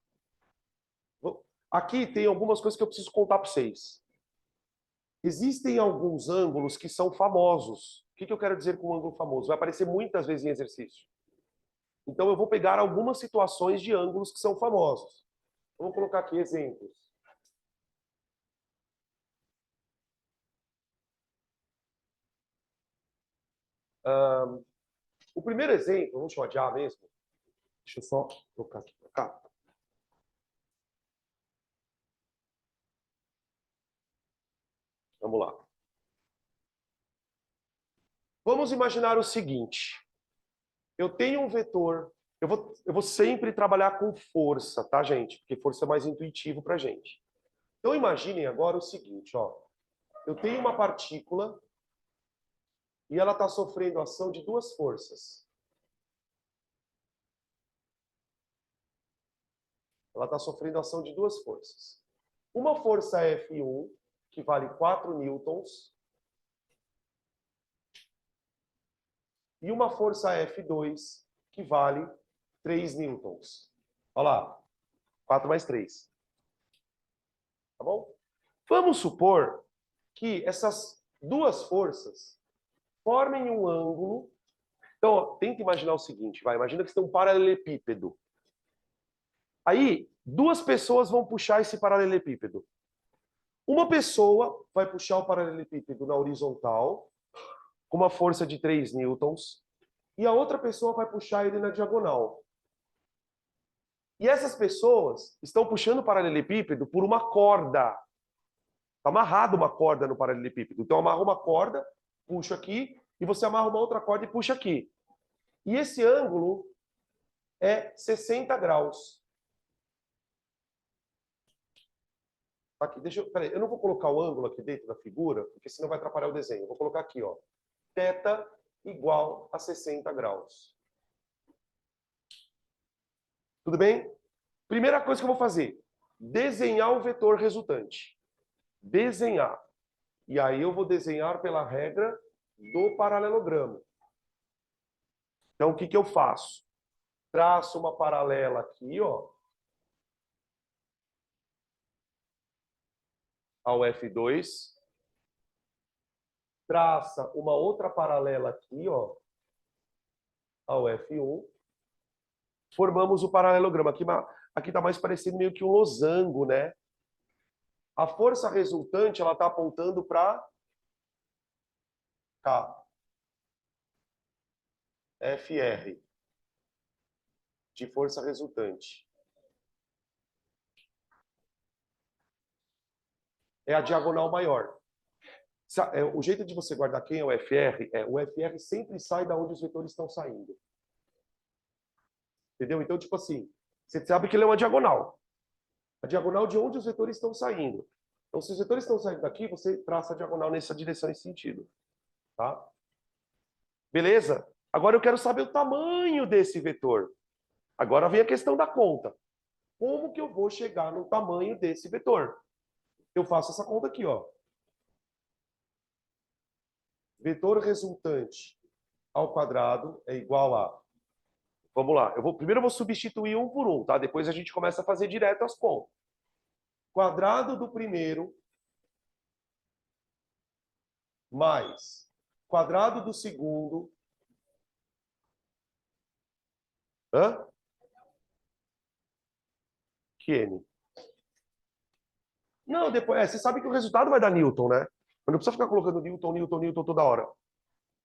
Aqui tem algumas coisas que eu preciso contar para vocês. Existem alguns ângulos que são famosos. O que eu quero dizer com ângulo famoso? Vai aparecer muitas vezes em exercício. Então eu vou pegar algumas situações de ângulos que são famosos. Vamos colocar aqui exemplos. O primeiro exemplo, vamos chamar de A mesmo. Deixa eu só colocar aqui para cá. Vamos lá. Vamos imaginar o seguinte. Eu tenho um vetor. Eu vou sempre trabalhar com força, tá, gente? Porque força é mais intuitivo para a gente. Então, imaginem agora o seguinte, ó. Eu tenho uma partícula e ela está sofrendo ação de duas forças. Ela está sofrendo ação de duas forças. Uma força F1, que vale 4 newtons, e uma força F2, que vale 3 newtons. Olha lá, 4 mais 3. Tá bom? Vamos supor que essas duas forças formem um ângulo. Então, ó, tenta imaginar o seguinte, vai. Imagina que você tem um paralelepípedo. Aí, duas pessoas vão puxar esse paralelepípedo. Uma pessoa vai puxar o paralelepípedo na horizontal, com uma força de 3 newtons, e a outra pessoa vai puxar ele na diagonal. E essas pessoas estão puxando o paralelepípedo por uma corda. Está amarrada uma corda no paralelepípedo. Então, amarra uma corda, puxa aqui, e você amarra uma outra corda e puxa aqui. E esse ângulo é 60 graus. Aqui, peraí, eu não vou colocar o ângulo aqui dentro da figura, porque senão vai atrapalhar o desenho. Eu vou colocar aqui, ó. Θ igual a 60 graus. Tudo bem? Primeira coisa que eu vou fazer, desenhar o vetor resultante. Desenhar. E aí eu vou desenhar pela regra do paralelogramo. Então, o que eu faço? Traço uma paralela aqui, ó, ao F2. Traça uma outra paralela aqui, ó, ao F1. Formamos o paralelogramo. Aqui está mais parecendo meio que um losango, né? A força resultante, ela está apontando para cá. FR. De força resultante. É a diagonal maior. O jeito de você guardar quem é o FR é o FR sempre sai da onde os vetores estão saindo. Entendeu? Então, tipo assim, você sabe que ele é uma diagonal. A diagonal de onde os vetores estão saindo. Então, se os vetores estão saindo daqui, você traça a diagonal nessa direção, nesse sentido. Tá? Beleza? Agora eu quero saber o tamanho desse vetor. Agora vem a questão da conta. Como que eu vou chegar no tamanho desse vetor? Eu faço essa conta aqui, ó. Vetor resultante ao quadrado é igual a... Vamos lá. Primeiro eu vou substituir um por um, tá? Depois a gente começa a fazer direto as contas. Quadrado do primeiro mais quadrado do segundo. Hã? QN. Não, depois... você sabe que o resultado vai dar Newton, né? Mas não precisa ficar colocando Newton, Newton, Newton toda hora.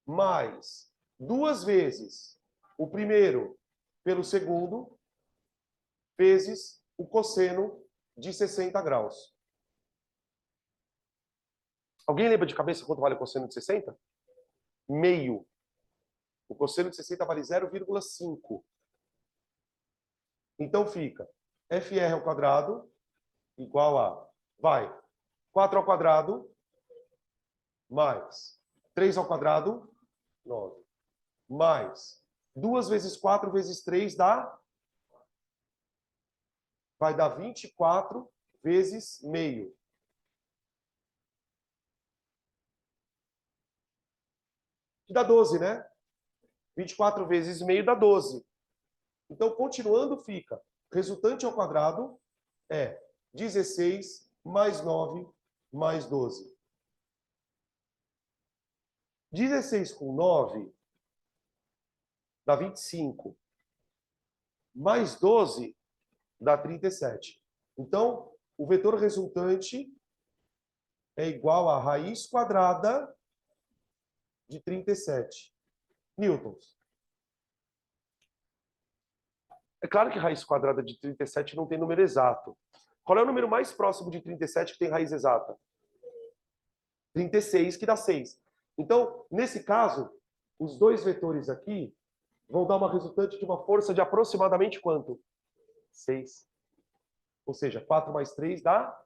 Mais 2 vezes o primeiro pelo segundo, vezes o cosseno de 60 graus. Alguém lembra de cabeça quanto vale o cosseno de 60? Meio. O cosseno de 60 vale 0,5. Então fica FR ao quadrado igual a... Vai. 4 ao quadrado mais 3 ao quadrado, 9. Mais 2 vezes 4 vezes 3 dá... Vai dar 24 vezes meio. que dá 12, né? 24 vezes meio dá 12. Então, continuando, fica. Resultante ao quadrado é 16 mais 9 mais 12. 16 com 9 dá 25. Mais 12 dá 37. Então, o vetor resultante é igual a raiz quadrada de 37 newtons. É claro que raiz quadrada de 37 não tem número exato. Qual é o número mais próximo de 37 que tem raiz exata? 36, que dá 6. Então, nesse caso, os dois vetores aqui vão dar uma resultante de uma força de aproximadamente quanto? 6. Ou seja, 4 mais 3 dá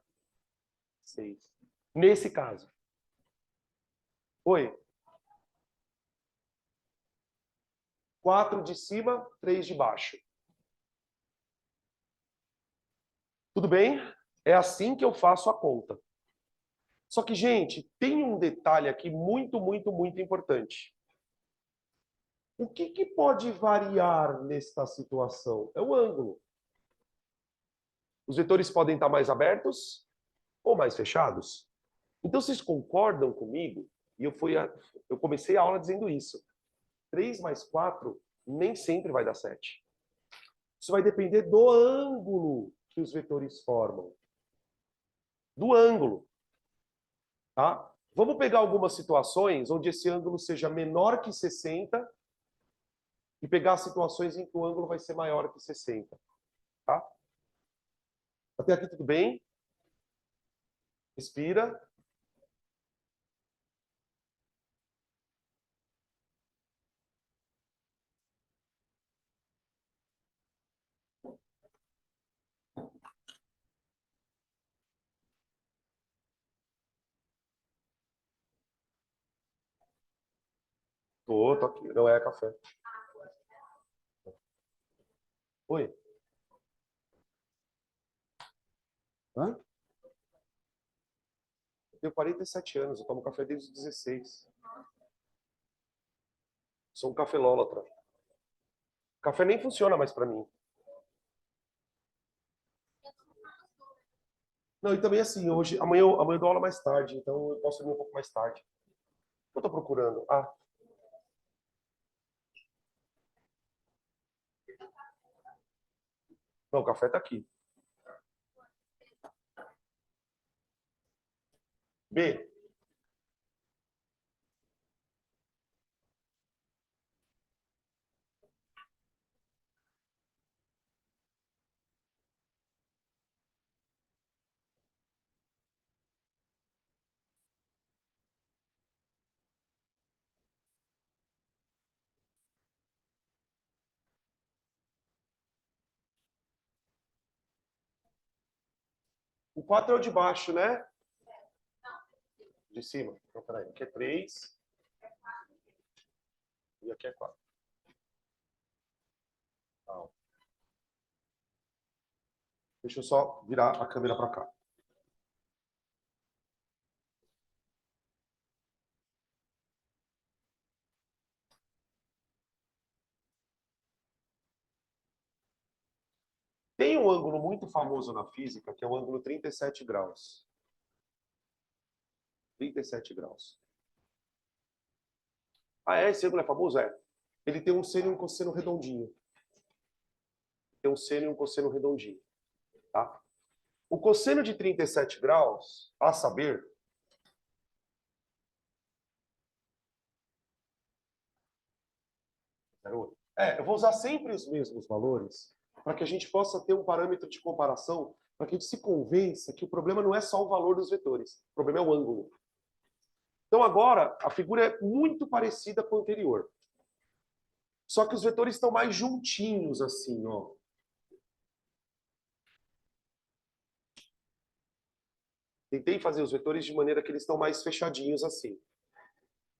6. Nesse caso. Oi? 4 de cima, 3 de baixo. Tudo bem? É assim que eu faço a conta. Só que, gente, tem um detalhe aqui muito, muito, muito importante. O que pode variar nesta situação? É o ângulo. Os vetores podem estar mais abertos ou mais fechados. Então, vocês concordam comigo? E eu comecei a aula dizendo isso. 3 mais 4 nem sempre vai dar 7. Isso vai depender do ângulo que os vetores formam. Do ângulo. Tá? Vamos pegar algumas situações onde esse ângulo seja menor que 60 e pegar situações em que o ângulo vai ser maior que 60. Tá? Até aqui tudo bem? Respira. Tô aqui. Não é café. Oi. Hã? Eu tenho 47 anos, eu tomo café desde os 16. Sou um cafelólatra. Café nem funciona mais para mim. Não, e também assim, amanhã eu dou aula mais tarde, então eu posso dormir um pouco mais tarde. O que eu tô procurando? Ah, não, o café tá aqui. B. O 4 é o de baixo, né? De cima. Então, peraí. Aqui é 3. E aqui é 4. Tá. Deixa eu só virar a câmera para cá. Tem um ângulo muito famoso na física, que é o ângulo 37 graus. 37 graus. Ah, é? Esse ângulo é famoso? É. Ele tem um seno e um cosseno redondinho. Tem um seno e um cosseno redondinho. Tá? O cosseno de 37 graus, a saber, eu vou usar sempre os mesmos valores para que a gente possa ter um parâmetro de comparação, para que a gente se convença que o problema não é só o valor dos vetores, o problema é o ângulo. Então agora, a figura é muito parecida com a anterior. Só que os vetores estão mais juntinhos assim, ó. Tentei fazer os vetores de maneira que eles estão mais fechadinhos assim.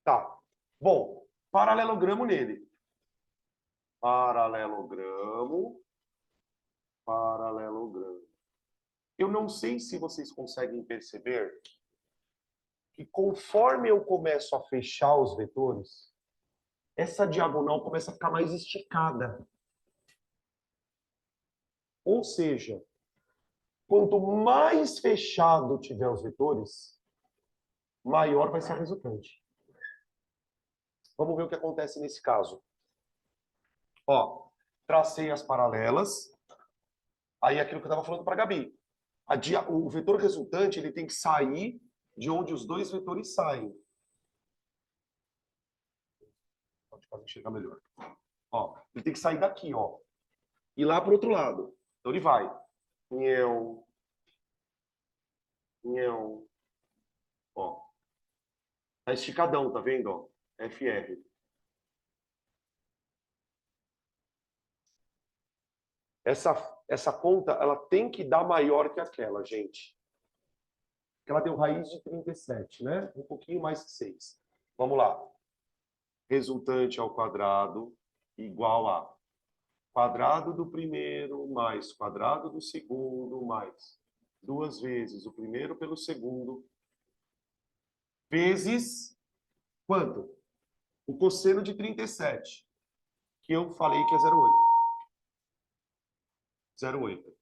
Tá. Bom, paralelogramo nele. Paralelogramo. Paralelogramo. Eu não sei se vocês conseguem perceber que conforme eu começo a fechar os vetores, essa diagonal começa a ficar mais esticada. Ou seja, quanto mais fechado tiver os vetores, maior vai ser a resultante. Vamos ver o que acontece nesse caso. Ó, tracei as paralelas. Aí aquilo que eu estava falando para a Gabi. O vetor resultante ele tem que sair de onde os dois vetores saem. Pode fazer enxergar melhor. Ó, ele tem que sair daqui, ó. E lá para o outro lado. Então ele vai. Nhão. Nhão. Ó. Tá esticadão, tá vendo? Ó. FR. Essa conta, ela tem que dar maior que aquela, gente. Porque ela deu raiz de 37, né? Um pouquinho mais que 6. Vamos lá. Resultante ao quadrado igual a quadrado do primeiro mais quadrado do segundo mais 2 vezes o primeiro pelo segundo vezes quanto? O cosseno de 37, que eu falei que é 0,8. 0,8.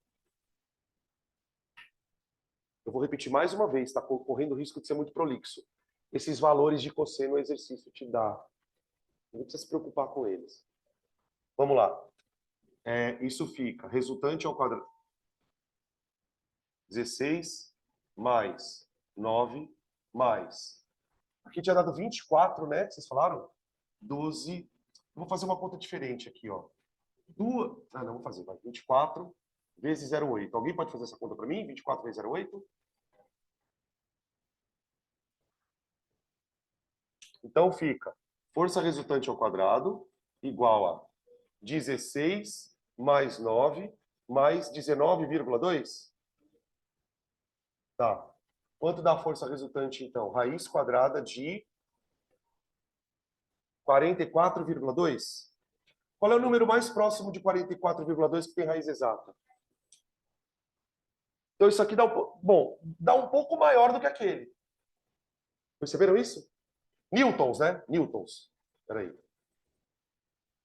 Eu vou repetir mais uma vez, está correndo o risco de ser muito prolixo. Esses valores de cosseno o exercício te dá. Não precisa se preocupar com eles. Vamos lá. Isso fica resultante ao quadrado 16 mais 9 mais. Aqui tinha dado 24, né? Que vocês falaram? 12. Eu vou fazer uma conta diferente aqui, ó. Não, vou fazer. Vai. 24 vezes 0,8. Alguém pode fazer essa conta para mim? 24 vezes 0,8? Então fica força resultante ao quadrado igual a 16 mais 9 mais 19,2. Tá. Quanto dá a força resultante, então? Raiz quadrada de 44,2? Qual é o número mais próximo de 44,2 que tem raiz exata? Então isso aqui dá um pouco maior do que aquele. Perceberam isso? Newtons, né? Newtons. Espera aí.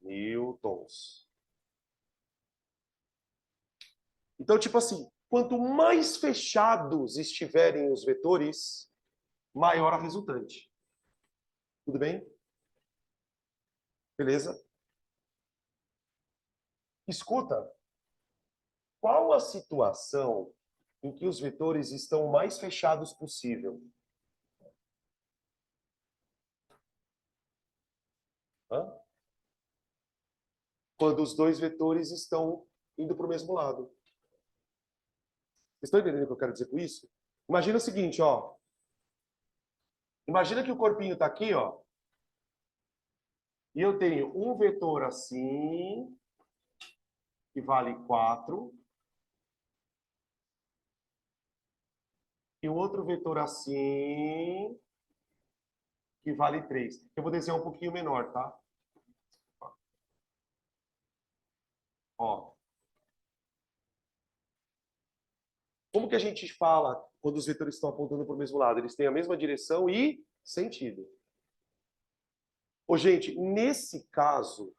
Newtons. Então, tipo assim, quanto mais fechados estiverem os vetores, maior a resultante. Tudo bem? Beleza? Escuta. Qual a situação em que os vetores estão o mais fechados possível? Hã? Quando os dois vetores estão indo para o mesmo lado. Vocês estão entendendo o que eu quero dizer com isso? Imagina o seguinte, ó. Imagina que o corpinho está aqui, ó. E eu tenho um vetor assim, que vale 4. E um outro vetor assim, que vale 3. Eu vou desenhar um pouquinho menor, tá? Ó. Como que a gente fala quando os vetores estão apontando para o mesmo lado? Eles têm a mesma direção e sentido. Ô, gente, nesse caso,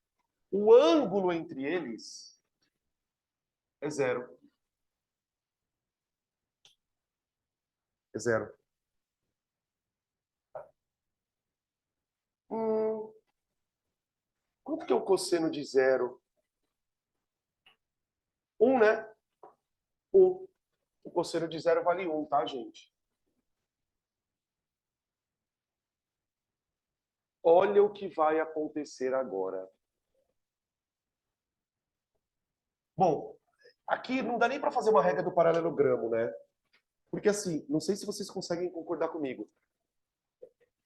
o ângulo entre eles é 0. É 0. Quanto que é o cosseno de 0? 1, né? 1. O cosseno de 0 vale 1, tá, gente? Olha o que vai acontecer agora. Bom, aqui não dá nem para fazer uma regra do paralelogramo, né? Porque assim, não sei se vocês conseguem concordar comigo.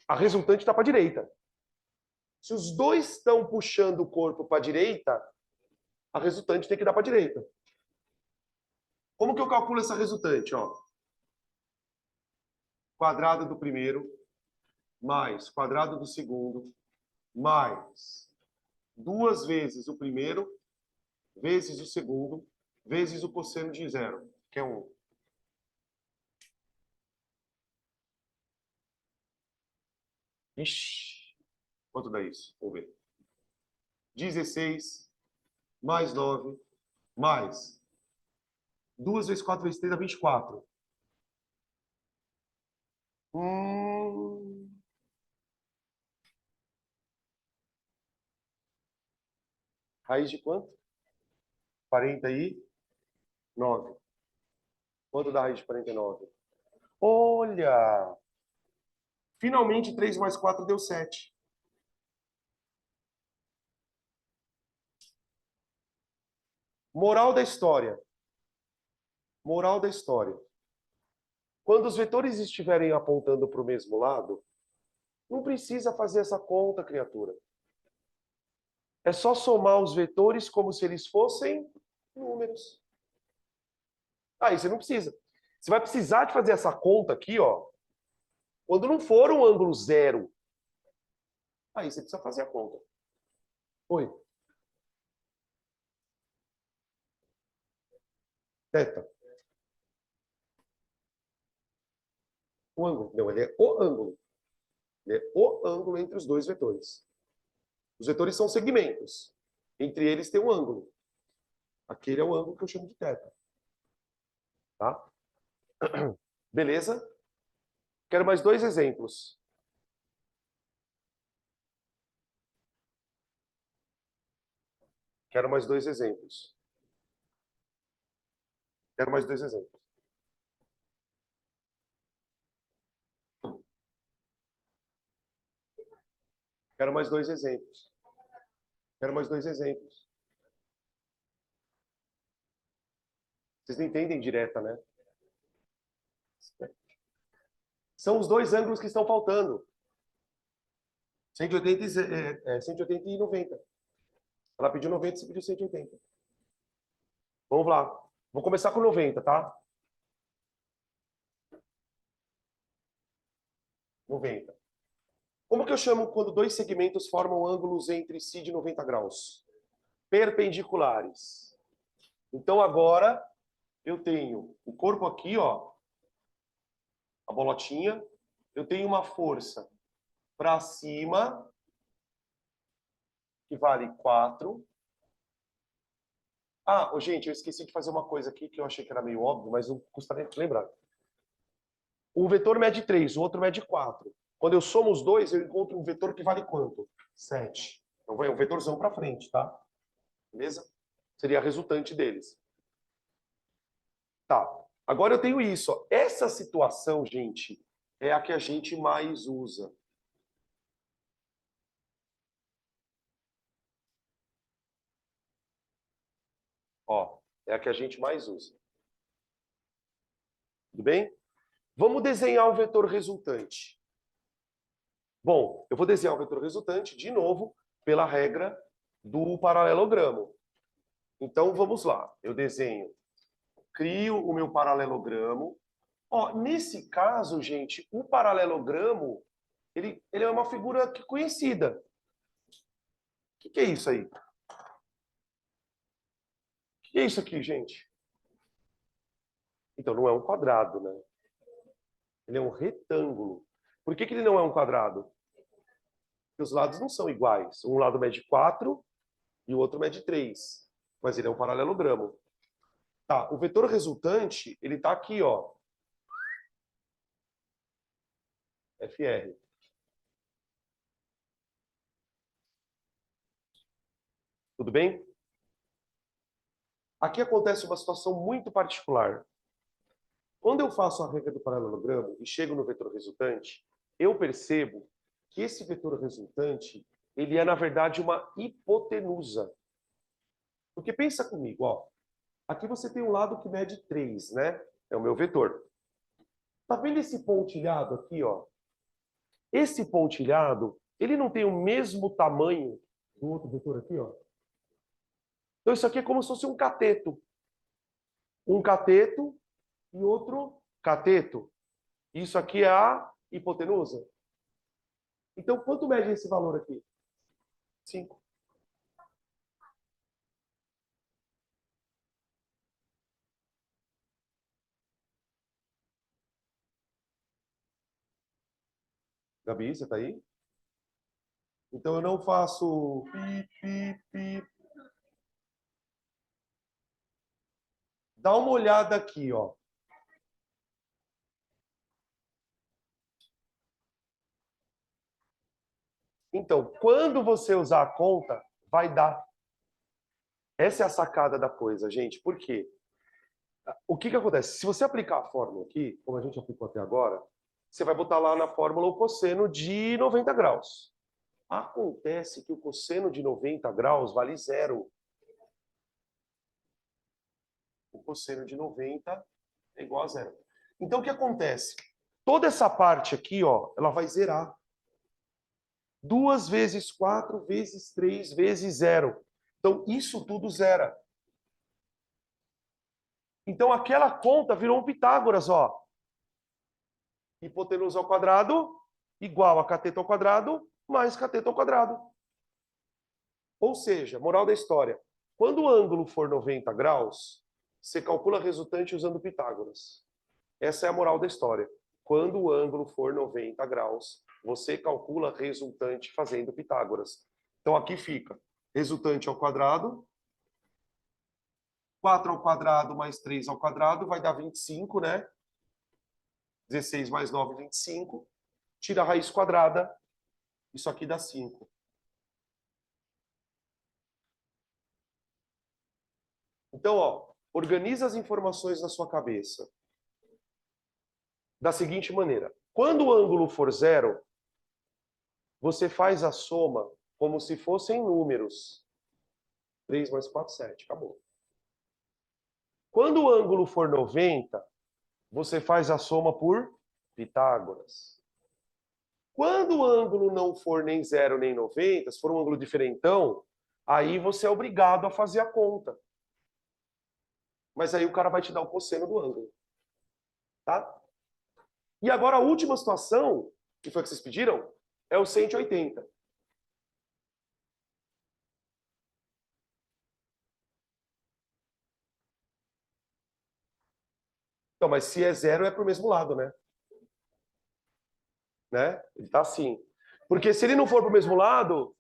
A resultante está para a direita. Se os dois estão puxando o corpo para a direita, a resultante tem que dar para a direita. Como que eu calculo essa resultante? Ó? Quadrado do primeiro, mais quadrado do segundo, mais 2 vezes o primeiro, vezes o segundo, vezes o cosseno de 0, que é 1. Ixi, quanto dá isso? Vamos ver. 16, mais 9, mais 2 vezes 4 vezes 3 dá 24. Raiz de quanto? 49. Quanto dá a raiz de 49? Olha! Finalmente 3 mais 4 deu 7. Moral da história. Moral da história. Quando os vetores estiverem apontando para o mesmo lado, não precisa fazer essa conta, criatura. É só somar os vetores como se eles fossem números. Aí você não precisa. Você vai precisar de fazer essa conta aqui, ó, quando não for um ângulo zero. Aí você precisa fazer a conta. Oi. Teta. O ângulo. Não, ele é o ângulo. Ele é o ângulo entre os dois vetores. Os vetores são segmentos. Entre eles tem um ângulo. Aquele é o ângulo que eu chamo de teta. Tá? Beleza? Quero mais 2 exemplos. Quero mais 2 exemplos. Quero mais 2 exemplos. Quero mais 2 exemplos. Quero mais 2 exemplos. Vocês não entendem direta, né? São os dois ângulos que estão faltando. 180 180 e 90. Ela pediu 90, você pediu 180. Vamos lá. Vou começar com 90, tá? 90. Como que eu chamo quando dois segmentos formam ângulos entre si de 90 graus? Perpendiculares. Então agora eu tenho o corpo aqui, ó, a bolotinha. Eu tenho uma força para cima que vale 4. Ah, gente, eu esqueci de fazer uma coisa aqui que eu achei que era meio óbvio, mas não custa nem lembrar. Um vetor mede 3, o outro mede 4. Quando eu somo os dois, eu encontro um vetor que vale quanto? 7. Então vai um vetorzão para frente, tá? Beleza? Seria a resultante deles. Tá. Agora eu tenho isso. Ó. Essa situação, gente, é a que a gente mais usa. Ó, é a que a gente mais usa. Tudo bem? Vamos desenhar o vetor resultante. Bom, eu vou desenhar o vetor resultante, de novo, pela regra do paralelogramo. Então, vamos lá. Eu desenho, crio o meu paralelogramo. Ó, nesse caso, gente, o paralelogramo, ele é uma figura conhecida. O que é isso aí? O que é isso aqui, gente? Então, não é um quadrado, né? Ele é um retângulo. Por que ele não é um quadrado? Porque os lados não são iguais. Um lado mede 4 e o outro mede 3. Mas ele é um paralelogramo. Tá, o vetor resultante, ele tá aqui, ó. FR. Tudo bem? Aqui acontece uma situação muito particular. Quando eu faço a regra do paralelogramo e chego no vetor resultante, eu percebo que esse vetor resultante, ele é, na verdade, uma hipotenusa. Porque pensa comigo, ó. Aqui você tem um lado que mede 3, né? É o meu vetor. Tá vendo esse pontilhado aqui, ó? Esse pontilhado, ele não tem o mesmo tamanho do outro vetor aqui, ó. Então isso aqui é como se fosse um cateto. Um cateto e outro cateto. Isso aqui é a hipotenusa. Então, quanto mede esse valor aqui? 5. Gabi, você tá aí? Então eu não faço pi, pi, pi. Dá uma olhada aqui, ó. Então, quando você usar a conta, vai dar. Essa é a sacada da coisa, gente. Por quê? O que acontece? Se você aplicar a fórmula aqui, como a gente aplicou até agora, você vai botar lá na fórmula o cosseno de 90 graus. Acontece que o cosseno de 90 graus vale zero. O cosseno de 90 é igual a zero. Então, o que acontece? Toda essa parte aqui, ó, ela vai zerar. 2 vezes 4 vezes 3 vezes zero. Então, isso tudo zera. Então, aquela conta virou um Pitágoras, ó. Hipotenusa ao quadrado igual a cateto ao quadrado mais cateto ao quadrado. Ou seja, moral da história, quando o ângulo for 90 graus, você calcula a resultante usando Pitágoras. Essa é a moral da história. Quando o ângulo for 90 graus, você calcula a resultante fazendo Pitágoras. Então aqui fica resultante ao quadrado, 4 ao quadrado mais 3 ao quadrado vai dar 25, né? 16 mais 9, 25. Tira a raiz quadrada, isso aqui dá 5. Então, ó, organiza as informações na sua cabeça da seguinte maneira. Quando o ângulo for zero, você faz a soma como se fossem números. 3 mais 4, 7. Acabou. Quando o ângulo for 90, você faz a soma por Pitágoras. Quando o ângulo não for nem 0 nem 90, se for um ângulo diferentão, aí você é obrigado a fazer a conta. Mas aí o cara vai te dar o cosseno do ângulo. Tá? E agora a última situação, que foi a que vocês pediram, é o 180. Então, mas se é zero, é para o mesmo lado, né? Ele está assim. Porque se ele não for para o mesmo lado...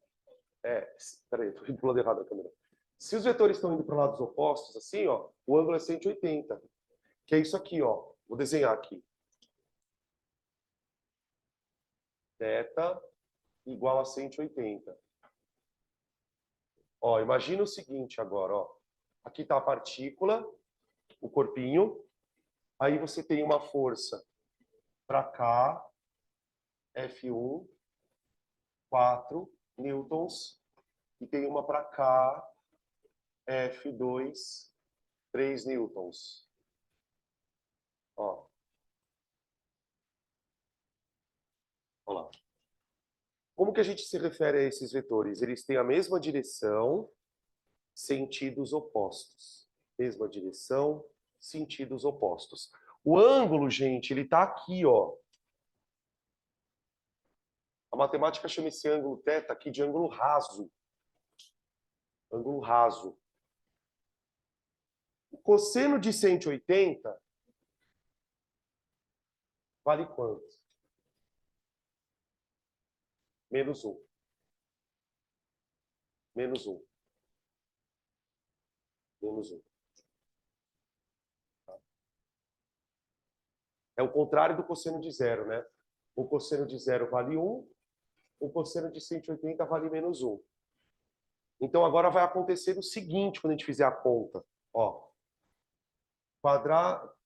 Peraí, estou indo para o lado errado da câmera. Se os vetores estão indo para lados opostos, assim, ó, o ângulo é 180. Que é isso aqui, ó. Vou desenhar aqui. Θ igual a 180. Ó, imagina o seguinte agora, ó. Aqui está a partícula, o corpinho. Aí você tem uma força para cá, F1, 4 newtons. E tem uma para cá, F2, 3 newtons. Ó. Olha lá. Como que a gente se refere a esses vetores? Eles têm a mesma direção, sentidos opostos. Mesma direção, sentidos opostos. O ângulo, gente, ele está aqui, ó. A matemática chama esse ângulo θ aqui de ângulo raso. Ângulo raso. O cosseno de 180 vale quanto? Menos 1. Menos 1. Menos 1. É o contrário do cosseno de zero, né? O cosseno de zero vale 1, o cosseno de 180 vale menos 1. Então agora vai acontecer o seguinte quando a gente fizer a conta. Ó,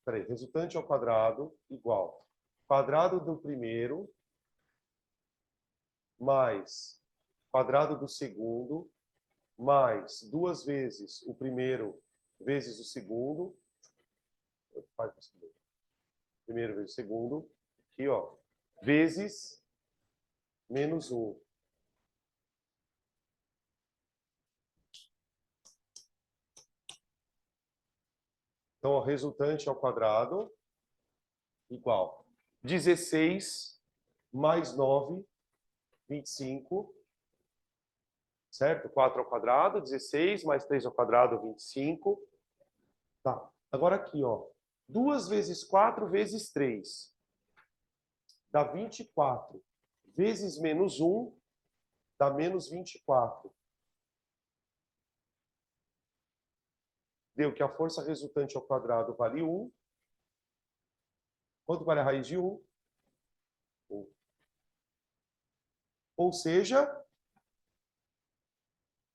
resultante ao quadrado igual quadrado do primeiro mais quadrado do segundo mais 2 vezes o primeiro vezes o segundo. Primeiro vezes o segundo. Aqui, ó. Vezes menos 1. Então, o resultante ao quadrado igual 16 mais 9, 25. Certo? 4 ao quadrado, 16, mais 3 ao quadrado, 25. Tá. Agora aqui, ó. 2 vezes 4 vezes 3. Dá 24. Vezes menos 1. dá menos 24. Deu que a força resultante ao quadrado vale 1. Quanto vale a raiz de 1? 1. Ou seja,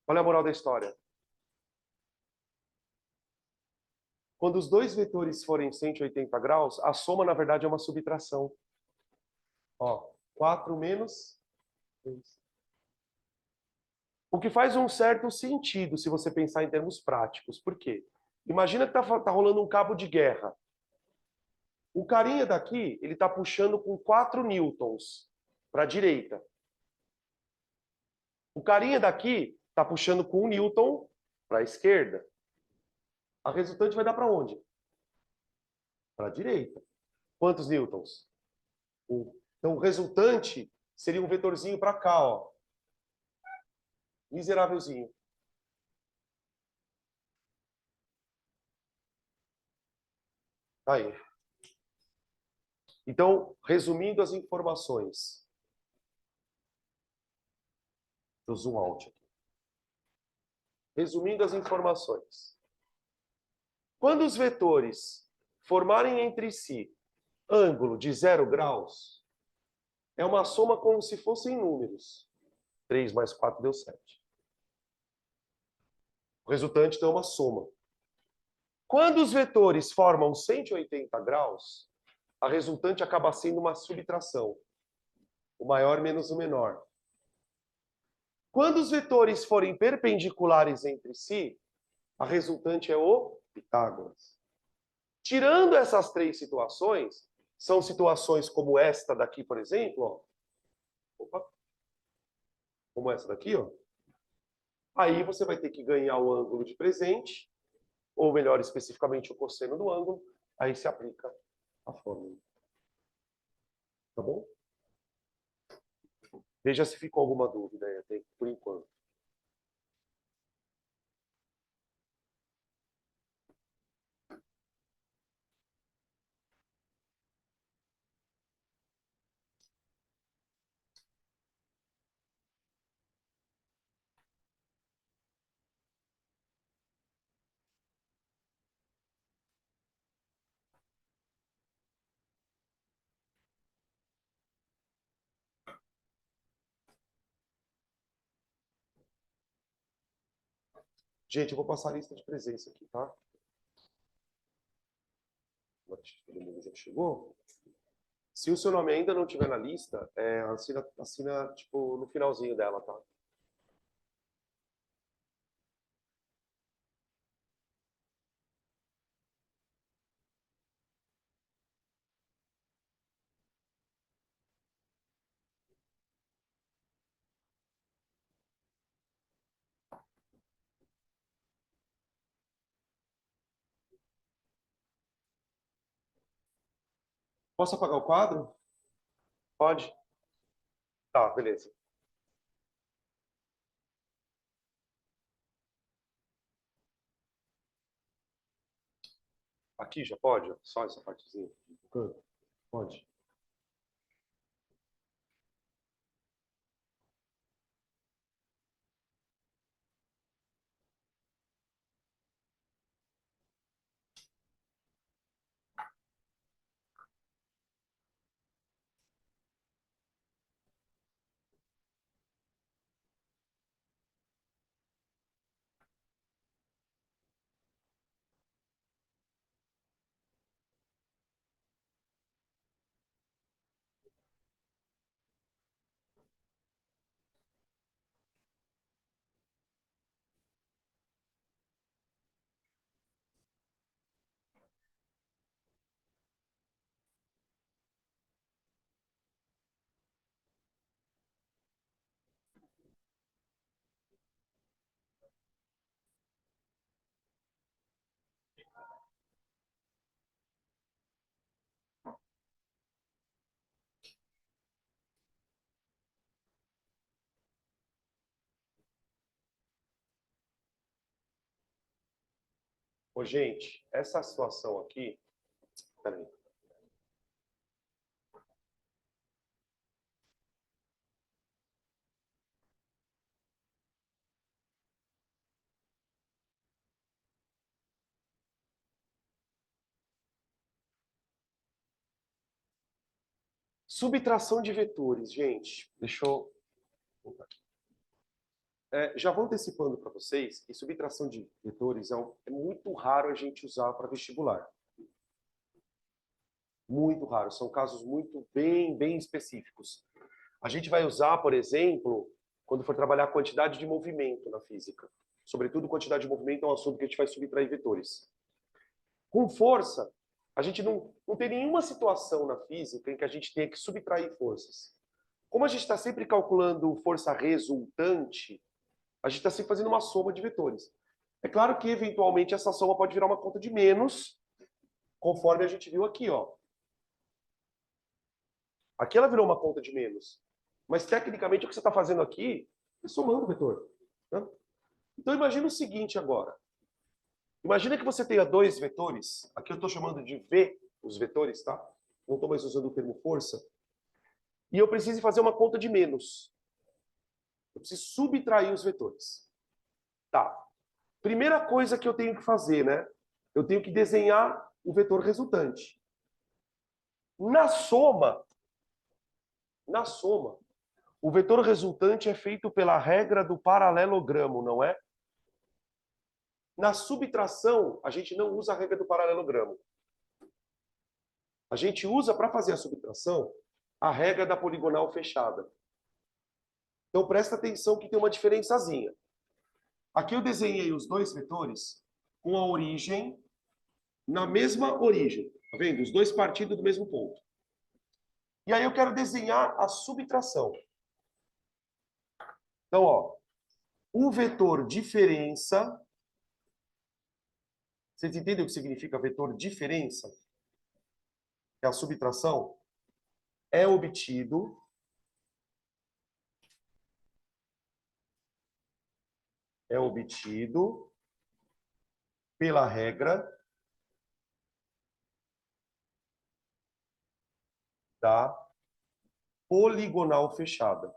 olha a moral da história. Quando os dois vetores forem 180 graus, a soma, na verdade, é uma subtração. Ó, 4 menos 3. O que faz um certo sentido se você pensar em termos práticos. Por quê? Imagina que tá rolando um cabo de guerra. O carinha daqui, ele está puxando com 4 newtons para a direita. O carinha daqui está puxando com 1 newton para a esquerda. A resultante vai dar para onde? Para a direita. Quantos newtons? 1. Então, o resultante seria um vetorzinho para cá, ó. Miserávelzinho. Aí. Então, resumindo as informações. Vou zoom out aqui. Resumindo as informações. Quando os vetores formarem entre si ângulo de 0 graus, é uma soma como se fossem números. 3 mais 4 deu 7. O resultante então é uma soma. Quando os vetores formam 180 graus, a resultante acaba sendo uma subtração. O maior menos o menor. Quando os vetores forem perpendiculares entre si, a resultante é o Pitágoras. Tirando essas três situações, são situações como esta daqui, por exemplo, ó. Opa. Como essa daqui, ó. Aí você vai ter que ganhar o ângulo de presente, ou melhor, especificamente o cosseno do ângulo, aí se aplica a fórmula. Tá bom? Veja se ficou alguma dúvida aí, até por enquanto. Gente, eu vou passar a lista de presença aqui, tá? Todo mundo já chegou? Se o seu nome ainda não estiver na lista, assina tipo, no finalzinho dela, tá? Posso apagar o quadro? Pode? Tá, beleza. Aqui já pode? Só essa partezinha do canto? Pode. Ô, gente, essa situação aqui... Peraí. Subtração de vetores, gente. Deixa eu voltar aqui. Já vou antecipando para vocês que subtração de vetores é muito raro a gente usar para vestibular. Muito raro. São casos muito bem específicos. A gente vai usar, por exemplo, quando for trabalhar a quantidade de movimento na física. Sobretudo, quantidade de movimento é um assunto que a gente vai subtrair vetores. Com força, a gente não tem nenhuma situação na física em que a gente tenha que subtrair forças. Como a gente está sempre calculando força resultante, a gente está sempre fazendo uma soma de vetores. É claro que, eventualmente, essa soma pode virar uma conta de menos, conforme a gente viu aqui, ó. Aqui ela virou uma conta de menos. Mas, tecnicamente, o que você está fazendo aqui é somando o vetor. Né? Então, imagina o seguinte agora. Imagina que você tenha dois vetores. Aqui eu estou chamando de V, os vetores, tá? Não estou mais usando o termo força. E eu preciso fazer uma conta de menos. Eu preciso subtrair os vetores. Tá. Primeira coisa que eu tenho que fazer, né? Eu tenho que desenhar o vetor resultante. Na soma, o vetor resultante é feito pela regra do paralelogramo, não é? Na subtração, a gente não usa a regra do paralelogramo. A gente usa, para fazer a subtração, a regra da poligonal fechada. Então, presta atenção que tem uma diferençazinha. Aqui eu desenhei os dois vetores com a origem na mesma origem. Tá vendo? Os dois partindo do mesmo ponto. E aí eu quero desenhar a subtração. Então, ó, o vetor diferença. Vocês entendem o que significa vetor diferença? Que é a subtração. É obtido pela regra da poligonal fechada.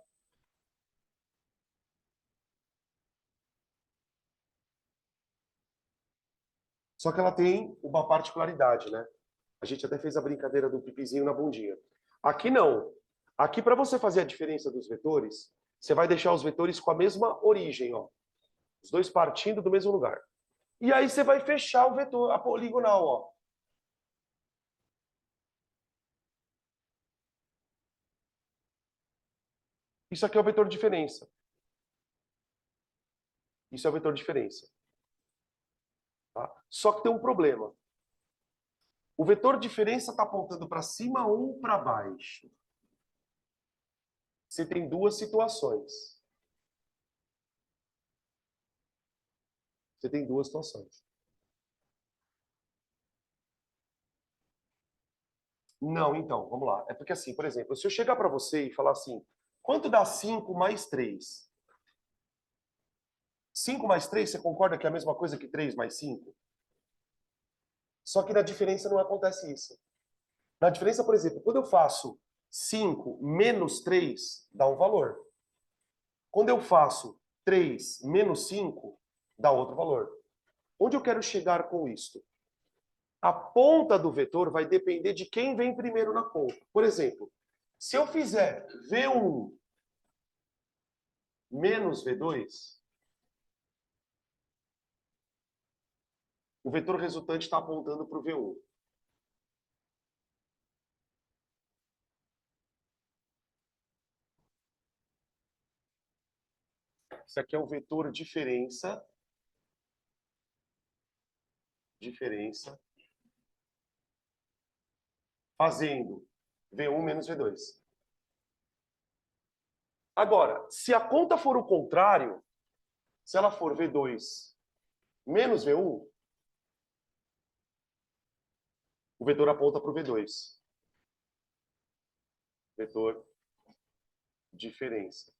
Só que ela tem uma particularidade, né? A gente até fez a brincadeira do pipizinho na bundinha. Aqui não. Aqui, para você fazer a diferença dos vetores, você vai deixar os vetores com a mesma origem, ó. Os dois partindo do mesmo lugar. E aí você vai fechar o vetor, a poligonal, ó. Isso aqui é o vetor diferença. Isso é o vetor diferença. Tá? Só que tem um problema. O vetor diferença está apontando para cima ou para baixo. Você tem duas situações. Você tem duas situações. Não, então, vamos lá. É porque assim, por exemplo, se eu chegar para você e falar assim, quanto dá 5 mais 3? 5 mais 3, você concorda que é a mesma coisa que 3 mais 5? Só que na diferença não acontece isso. Na diferença, por exemplo, quando eu faço 5 menos 3, dá um valor. Quando eu faço 3 menos 5, dá outro valor. Onde eu quero chegar com isso? A ponta do vetor vai depender de quem vem primeiro na conta. Por exemplo, se eu fizer V1 menos V2, o vetor resultante está apontando para o V1. Isso aqui é o vetor diferença. Fazendo V1 menos V2. Agora, se a conta for o contrário, se ela for V2 menos V1, o vetor aponta para o V2. Vetor diferença.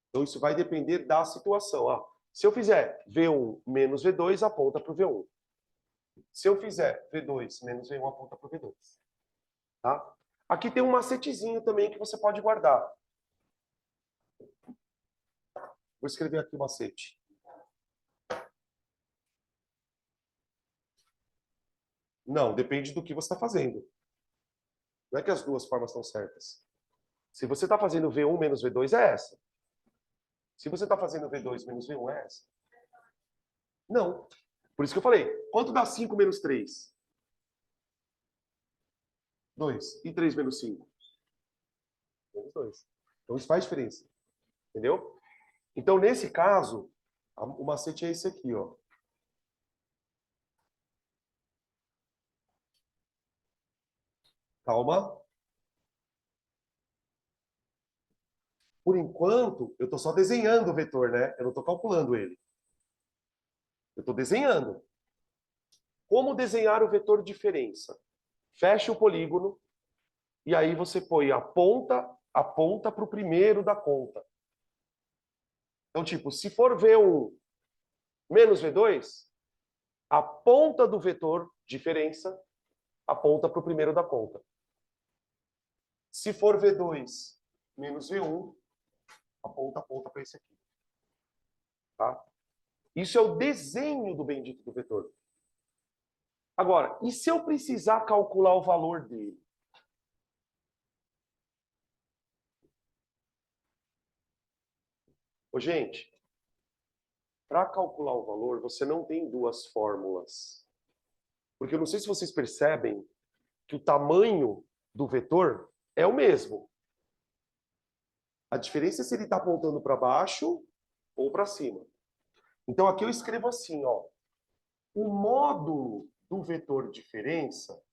Então, isso vai depender da situação. Ó. Se eu fizer V1 menos V2, aponta para o V1. Se eu fizer V2 menos V1, aponta para o V2. Tá? Aqui tem um macetezinho também que você pode guardar. Vou escrever aqui o macete. Não, depende do que você está fazendo. Não é que as duas formas estão certas. Se você está fazendo V1 menos V2, é essa. Se você está fazendo V2 menos V1, é essa. Não. Por isso que eu falei, quanto dá 5 menos 3? 2. E 3 menos 5? Menos 2. Então isso faz diferença. Entendeu? Então, nesse caso, o macete é esse aqui, ó. Calma. Por enquanto, eu estou só desenhando o vetor, né? Eu não estou calculando ele. Eu estou desenhando. Como desenhar o vetor diferença? Fecha o polígono e aí você põe a ponta para o primeiro da conta. Então, tipo, se for V1 menos V2, a ponta do vetor diferença aponta para o primeiro da conta. Se for V2 menos V1, aponta para esse aqui. Tá? Isso é o desenho do bendito do vetor. Agora, e se eu precisar calcular o valor dele? Ô, gente, para calcular o valor, você não tem duas fórmulas. Porque eu não sei se vocês percebem que o tamanho do vetor é o mesmo. A diferença é se ele está apontando para baixo ou para cima. Então, aqui eu escrevo assim, ó. O módulo do vetor diferença,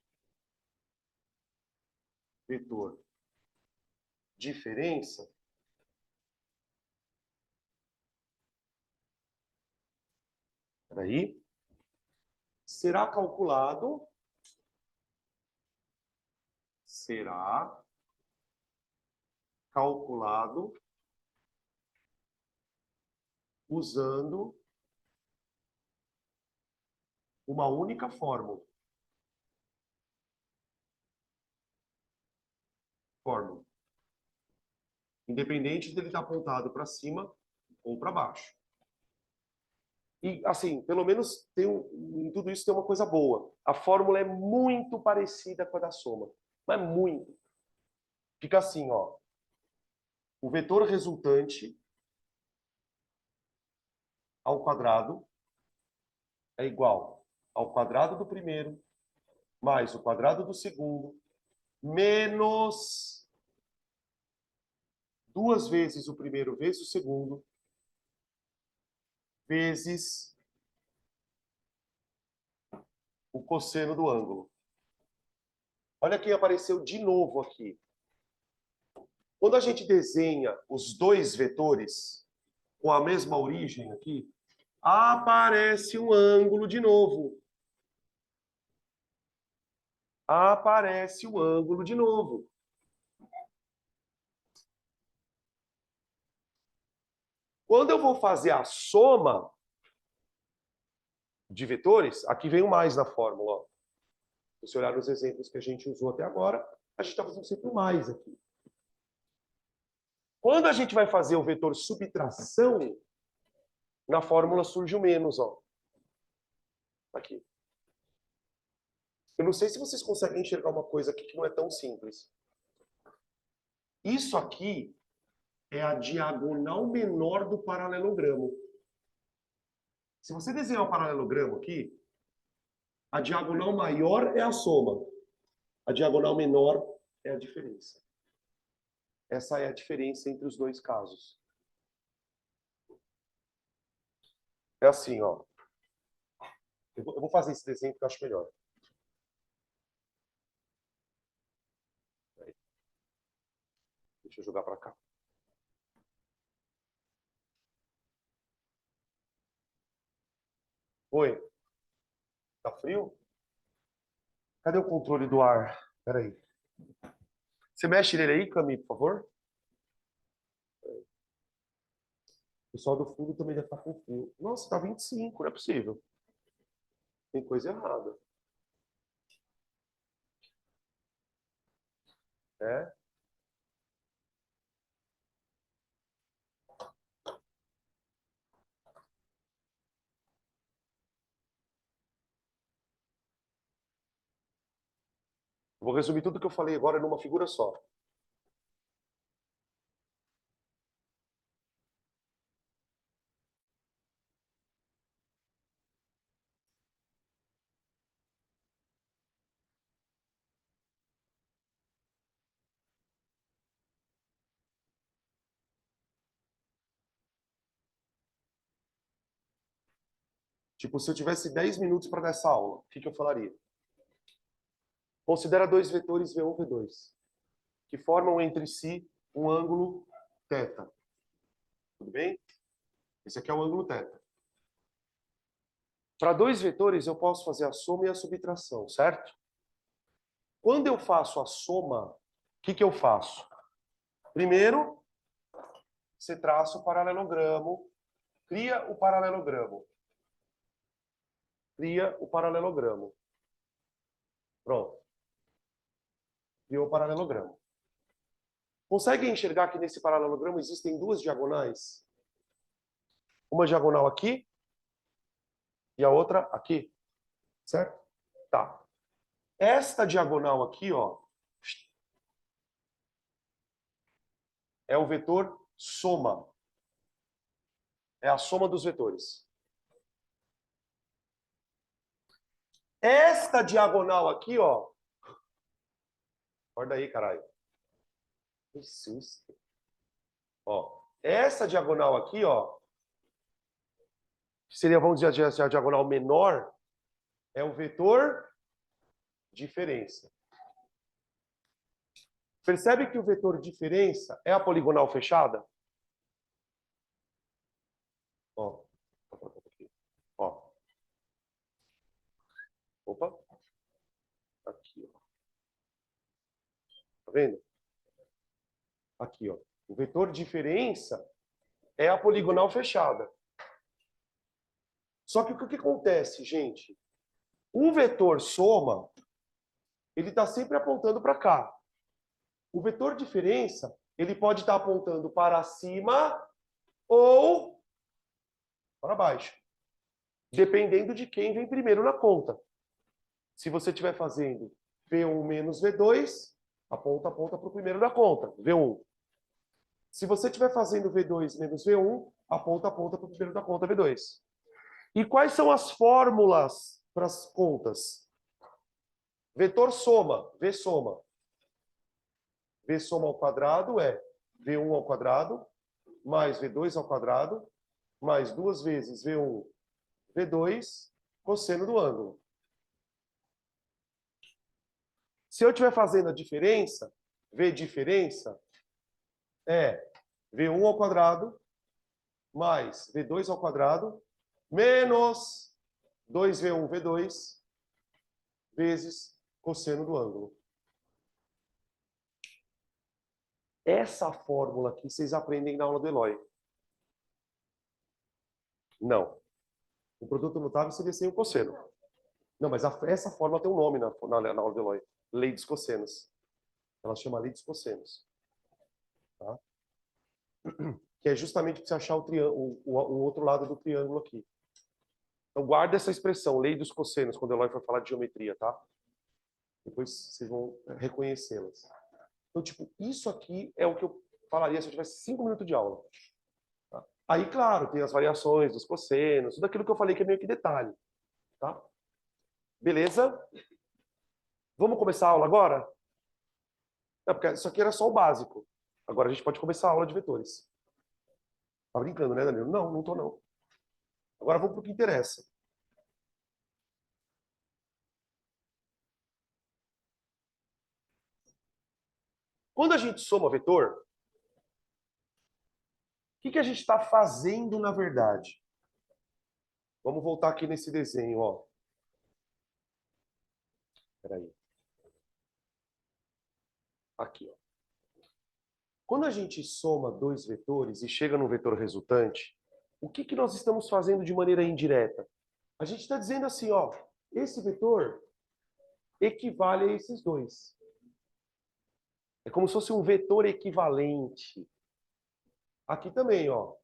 peraí, será calculado usando uma única fórmula. Independente dele estar apontado para cima ou para baixo. E, assim, pelo menos em tudo isso tem uma coisa boa. A fórmula é muito parecida com a da soma. Mas muito. Fica assim, ó. O vetor resultante ao quadrado é igual ao quadrado do primeiro mais o quadrado do segundo menos 2 vezes o primeiro vezes o segundo vezes o cosseno do ângulo. Olha quem apareceu de novo aqui. Quando a gente desenha os dois vetores com a mesma origem aqui, aparece um ângulo de novo. Aparece o ângulo de novo. Quando eu vou fazer a soma de vetores, aqui vem o mais na fórmula. Ó. Se você olhar nos exemplos que a gente usou até agora, a gente está fazendo sempre o mais aqui. Quando a gente vai fazer o vetor subtração, na fórmula surge o menos. Ó. Aqui. Eu não sei se vocês conseguem enxergar uma coisa aqui que não é tão simples. Isso aqui é a diagonal menor do paralelogramo. Se você desenhar um paralelogramo aqui, a diagonal maior é a soma. A diagonal menor é a diferença. Essa é a diferença entre os dois casos. É assim, ó. Eu vou fazer esse desenho que eu acho melhor. Deixa eu jogar para cá. Oi. Tá frio? Cadê o controle do ar? Espera aí. Você mexe nele aí, Camille, por favor? O pessoal do fundo também deve estar com frio. Nossa, tá 25, não é possível. Tem coisa errada. É? vou resumir tudo que eu falei agora numa figura só. Tipo, se eu tivesse 10 minutos para dar essa aula, o que eu falaria? Considera dois vetores V1 e V2, que formam entre si um ângulo θ. Tudo bem? Esse aqui é o ângulo θ. Para dois vetores, eu posso fazer a soma e a subtração, certo? Quando eu faço a soma, o que eu faço? Primeiro, você traça o paralelogramo, cria o paralelogramo. Cria o paralelogramo. Pronto. Criou o paralelogramo. Consegue enxergar que nesse paralelogramo existem duas diagonais? Uma diagonal aqui e a outra aqui. Certo? Tá. Esta diagonal aqui, ó, é o vetor soma. É a soma dos vetores. Esta diagonal aqui, ó. Acorda aí, caralho. Que susto. Ó, essa diagonal aqui, ó, que seria, vamos dizer, a diagonal menor, é o vetor diferença. Percebe que o vetor diferença é a poligonal fechada? Ó. Ó. Opa. Aqui, ó. Tá vendo? Aqui, ó. O vetor diferença é a poligonal fechada. Só que o que acontece, gente? O vetor soma, ele está sempre apontando para cá. O vetor diferença, ele pode estar apontando para cima ou para baixo, dependendo de quem vem primeiro na conta. Se você estiver fazendo V1 menos V2, aponta para o primeiro da conta, V1. Se você estiver fazendo V2 menos V1, aponta para o primeiro da conta, V2. E quais são as fórmulas para as contas? Vetor soma, V soma. V soma ao quadrado é V1 ao quadrado, mais V2 ao quadrado, mais 2 vezes V1, V2, cosseno do ângulo. Se eu estiver fazendo a diferença, V diferença é V1 ao quadrado, mais V2 ao quadrado, menos 2V1, V2, vezes cosseno do ângulo. Essa fórmula aqui vocês aprendem na aula do Eloy. Não. O produto mutável seria sem o cosseno. Não, mas essa fórmula tem um nome na aula do Eloy. Lei dos cossenos. Ela chama lei dos cossenos. Tá? Que é justamente para você achar o outro lado do triângulo aqui. Então guarda essa expressão, lei dos cossenos, quando o Eloy for falar de geometria, tá? Depois vocês vão reconhecê-las. Então, tipo, isso aqui é o que eu falaria se eu tivesse 5 minutos de aula. Tá? Aí, claro, tem as variações dos cossenos, tudo aquilo que eu falei que é meio que detalhe. Tá? Beleza? Vamos começar a aula agora? Não, porque isso aqui era só o básico. Agora a gente pode começar a aula de vetores. Tá brincando, né, Danilo? Não, não tô não. Agora vamos para o que interessa. Quando a gente soma vetor, o que a gente está fazendo na verdade? Vamos voltar aqui nesse desenho, ó. Peraí. Aqui, ó. Quando a gente soma dois vetores e chega no vetor resultante, o que nós estamos fazendo de maneira indireta? A gente está dizendo assim, ó, esse vetor equivale a esses dois. É como se fosse um vetor equivalente. Aqui também, ó,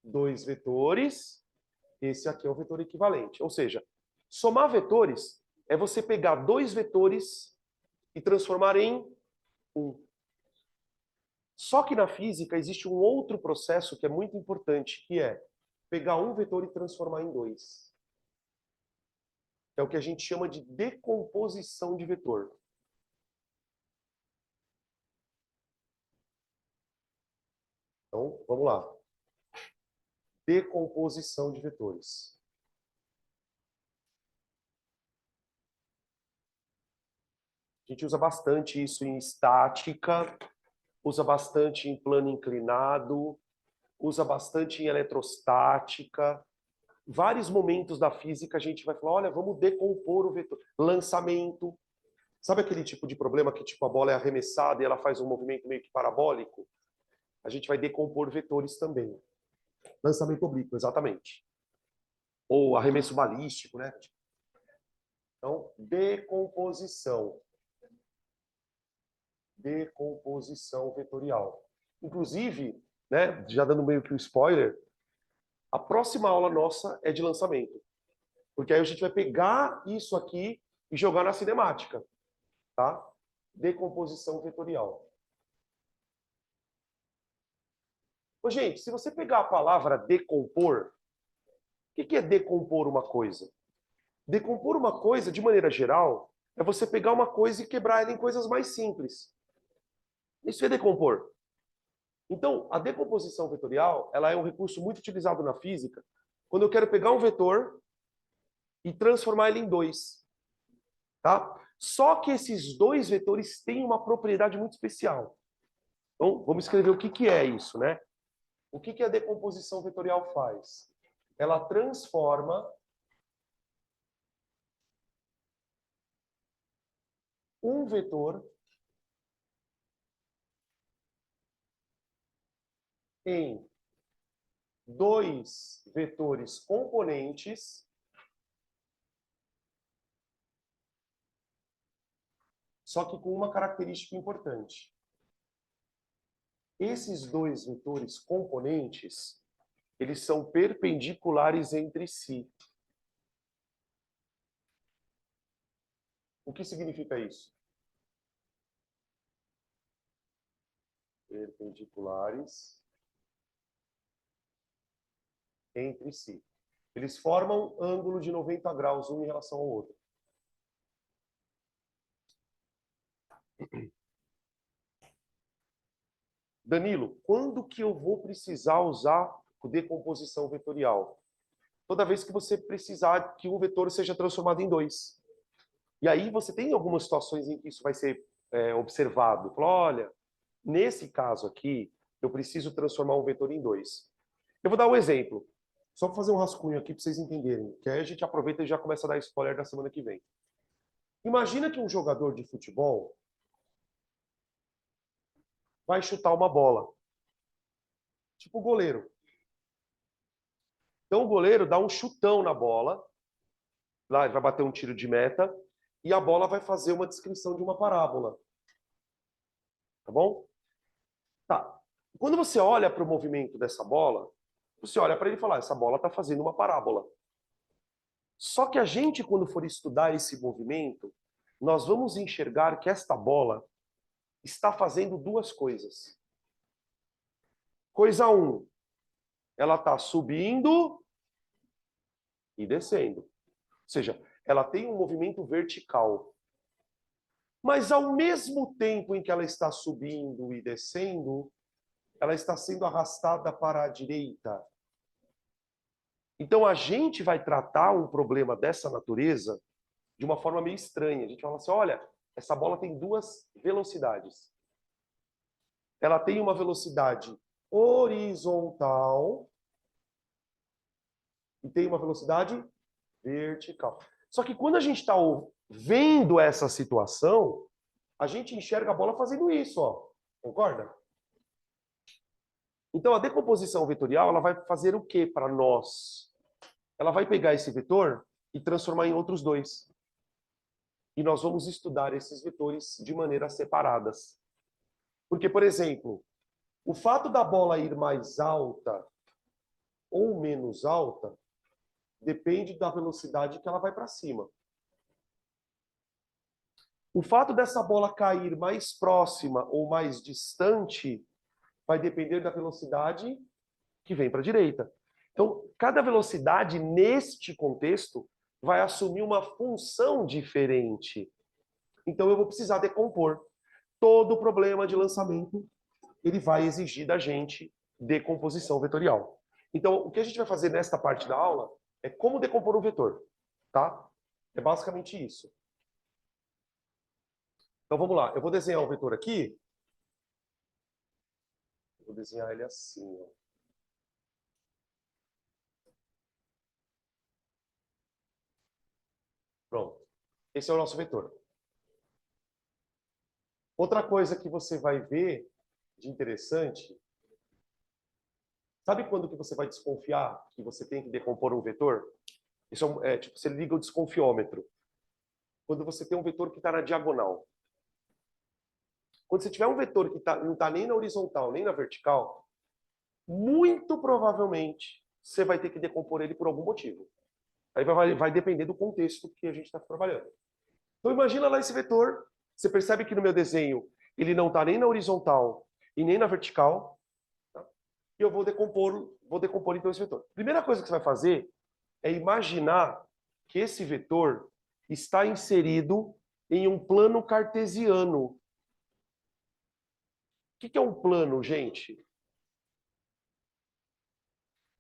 dois vetores, esse aqui é o vetor equivalente. Ou seja, somar vetores é você pegar dois vetores e transformar em 1. Só que na física existe um outro processo que é muito importante, que é pegar um vetor e transformar em 2. É o que a gente chama de decomposição de vetor. Então, vamos lá. Decomposição de vetores. A gente usa bastante isso em estática, usa bastante em plano inclinado, usa bastante em eletrostática. Vários momentos da física a gente vai falar, olha, vamos decompor o vetor. Lançamento. Sabe aquele tipo de problema que tipo a bola é arremessada e ela faz um movimento meio que parabólico? A gente vai decompor vetores também. Lançamento oblíquo, exatamente. Ou arremesso balístico, né? Então, decomposição. Decomposição vetorial. Inclusive, né, já dando meio que um spoiler, a próxima aula nossa é de lançamento. Porque aí a gente vai pegar isso aqui e jogar na cinemática. Tá? Decomposição vetorial. Ô, gente, se você pegar a palavra decompor, o que é decompor uma coisa? Decompor uma coisa, de maneira geral, é você pegar uma coisa e quebrar ela em coisas mais simples. Isso é decompor. Então, a decomposição vetorial, ela é um recurso muito utilizado na física, quando eu quero pegar um vetor e transformar ele em 2. Tá? Só que esses 2 vetores têm uma propriedade muito especial. Então, vamos escrever o que é isso, né? O que a decomposição vetorial faz? Ela transforma um vetor em 2 vetores componentes só que com uma característica importante. Esses 2 vetores componentes, eles são perpendiculares entre si. O que significa isso? Perpendiculares entre si. Eles formam ângulo de 90 graus um em relação ao outro. Danilo, quando que eu vou precisar usar decomposição vetorial? Toda vez que você precisar que um vetor seja transformado em 2. E aí você tem algumas situações em que isso vai ser observado. Fala, olha, nesse caso aqui, eu preciso transformar um vetor em 2. Eu vou dar um exemplo. Só para fazer um rascunho aqui para vocês entenderem. Que aí a gente aproveita e já começa a dar spoiler da semana que vem. Imagina que um jogador de futebol vai chutar uma bola. Tipo o goleiro. Então o goleiro dá um chutão na bola. Lá ele vai bater um tiro de meta. E a bola vai fazer uma descrição de uma parábola. Tá bom? Tá. Quando você olha para o movimento dessa bola, você olha para ele e fala, essa bola está fazendo uma parábola. Só que a gente, quando for estudar esse movimento, nós vamos enxergar que esta bola está fazendo 2 coisas. Coisa 1, ela está subindo e descendo. Ou seja, ela tem um movimento vertical. Mas ao mesmo tempo em que ela está subindo e descendo, ela está sendo arrastada para a direita. Então a gente vai tratar um problema dessa natureza de uma forma meio estranha. A gente fala assim, olha, essa bola tem 2 velocidades. Ela tem uma velocidade horizontal e tem uma velocidade vertical. Só que quando a gente está vendo essa situação, a gente enxerga a bola fazendo isso, ó. Concorda? Então a decomposição vetorial, ela vai fazer o que para nós? Ela vai pegar esse vetor e transformar em outros 2. E nós vamos estudar esses vetores de maneiras separadas. Porque, por exemplo, o fato da bola ir mais alta ou menos alta depende da velocidade que ela vai para cima. O fato dessa bola cair mais próxima ou mais distante vai depender da velocidade que vem para a direita. Então, cada velocidade neste contexto vai assumir uma função diferente. Então, eu vou precisar decompor. Todo problema de lançamento, ele vai exigir da gente decomposição vetorial. Então, o que a gente vai fazer nesta parte da aula é como decompor um vetor, tá? É basicamente isso. Então, vamos lá. Eu vou desenhar um vetor aqui. Vou desenhar ele assim, ó. Pronto. Esse é o nosso vetor. Outra coisa que você vai ver de interessante, sabe quando que você vai desconfiar que você tem que decompor um vetor? Isso tipo, você liga o desconfiômetro. Quando você tem um vetor que está na diagonal. Quando você tiver um vetor que não está nem na horizontal, nem na vertical, muito provavelmente você vai ter que decompor ele por algum motivo. Aí vai depender do contexto que a gente está trabalhando. Então imagina lá esse vetor, você percebe que no meu desenho ele não está nem na horizontal e nem na vertical, tá? E eu vou decompor então esse vetor. Primeira coisa que você vai fazer é imaginar que esse vetor está inserido em um plano cartesiano. O que é um plano, gente?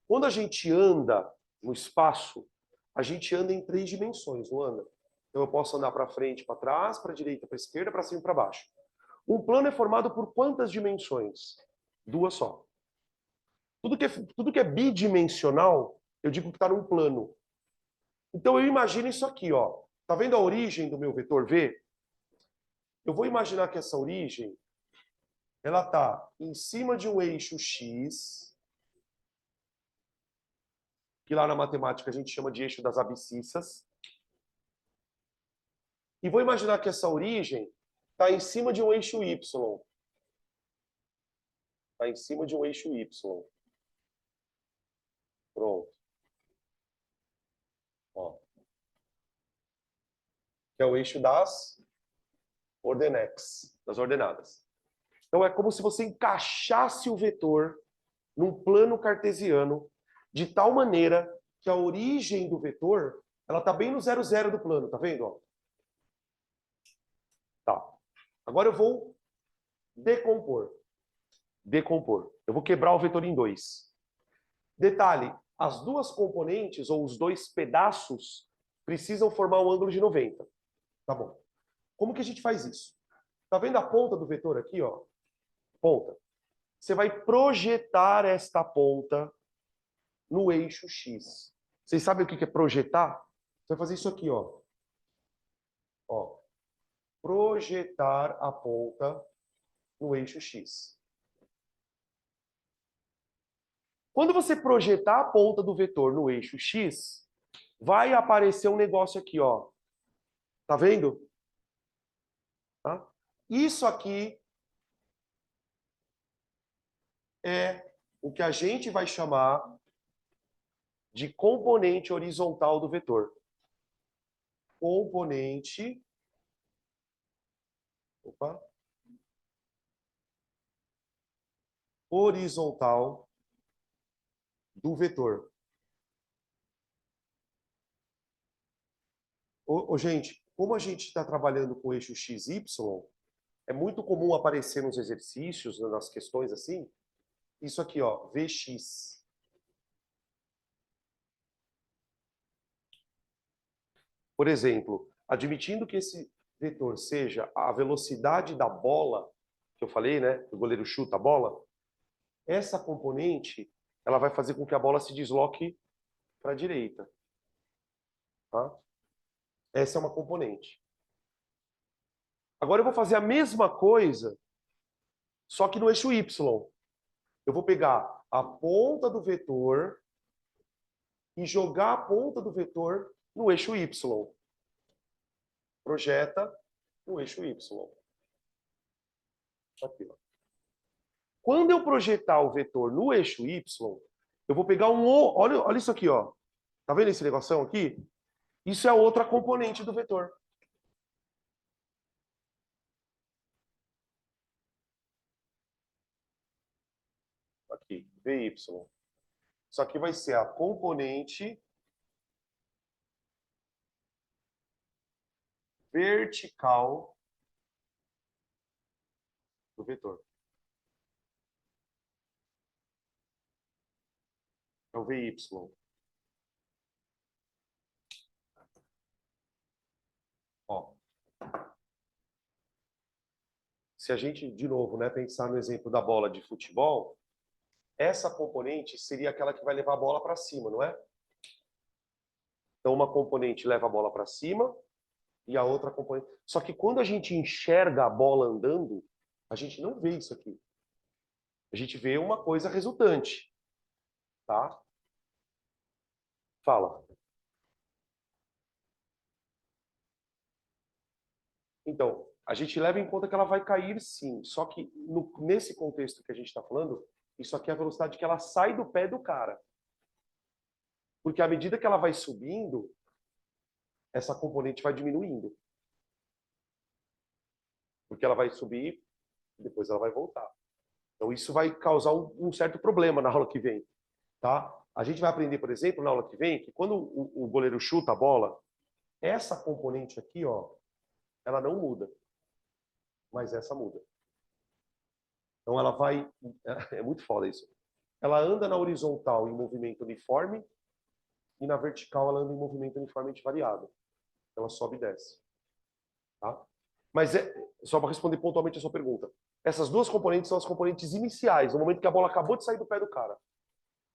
Quando a gente anda no espaço, a gente anda em 3 dimensões, não anda? Então eu posso andar para frente, para trás, para a direita, para a esquerda, para cima e para baixo. Um plano é formado por quantas dimensões? 2 só. Tudo que é bidimensional, eu digo que está num plano. Então eu imagino isso aqui, ó. Tá vendo a origem do meu vetor V? Eu vou imaginar que essa origem ela está em cima de um eixo X, que lá na matemática a gente chama de eixo das abscissas. E vou imaginar que essa origem está em cima de um eixo Y. Está em cima de um eixo Y. Pronto. Ó. Que é o eixo das ordenadas. Então é como se você encaixasse o vetor num plano cartesiano de tal maneira que a origem do vetor ela está bem no 0, 0 do plano, tá vendo? Ó? Tá. Agora eu vou decompor. Eu vou quebrar o vetor em 2. Detalhe, as duas componentes ou os dois pedaços precisam formar um ângulo de 90. Tá bom. Como que a gente faz isso? Tá vendo a ponta do vetor aqui, ó? Ponta. Você vai projetar esta ponta no eixo X. Vocês sabem o que é projetar? Você vai fazer isso aqui, ó. Ó. Projetar a ponta no eixo X. Quando você projetar a ponta do vetor no eixo X, vai aparecer um negócio aqui, ó. Tá vendo? Tá? Isso aqui é o que a gente vai chamar de componente horizontal do vetor. Componente horizontal do vetor. Gente, como a gente está trabalhando com o eixo XY, é muito comum aparecer nos exercícios, nas questões assim, isso aqui, ó, Vx. Por exemplo, admitindo que esse vetor seja a velocidade da bola, que eu falei, né, que o goleiro chuta a bola, essa componente, ela vai fazer com que a bola se desloque para a direita. Tá? Essa é uma componente. Agora eu vou fazer a mesma coisa, só que no eixo Y. Eu vou pegar a ponta do vetor e jogar a ponta do vetor no eixo Y. Projeta no eixo Y. Aqui, ó. Quando eu projetar o vetor no eixo Y, eu vou pegar olha isso aqui, ó. Tá vendo esse negocinho aqui? Isso é outra componente do vetor. aqui, VY. Isso aqui vai ser a componente vertical do vetor. É o VY. Ó. Se a gente, de novo, né, pensar no exemplo da bola de futebol, essa componente seria aquela que vai levar a bola para cima, não é? Então, uma componente leva a bola para cima e a outra componente... Só que quando a gente enxerga a bola andando, a gente não vê isso aqui. A gente vê uma coisa resultante. Tá? Fala. Então, a gente leva em conta que ela vai cair sim. Só que nesse contexto que a gente está falando, isso aqui é a velocidade que ela sai do pé do cara. Porque à medida que ela vai subindo, essa componente vai diminuindo. Porque ela vai subir e depois ela vai voltar. Então isso vai causar um certo problema na aula que vem. Tá? A gente vai aprender, por exemplo, na aula que vem, que quando o goleiro chuta a bola, essa componente aqui, ó, ela não muda. Mas essa muda. Então ela vai... É muito foda isso. Ela anda na horizontal em movimento uniforme e na vertical ela anda em movimento uniformemente variado. Ela sobe e desce. Tá? Mas só para responder pontualmente a sua pergunta. Essas duas componentes são as componentes iniciais, no momento que a bola acabou de sair do pé do cara.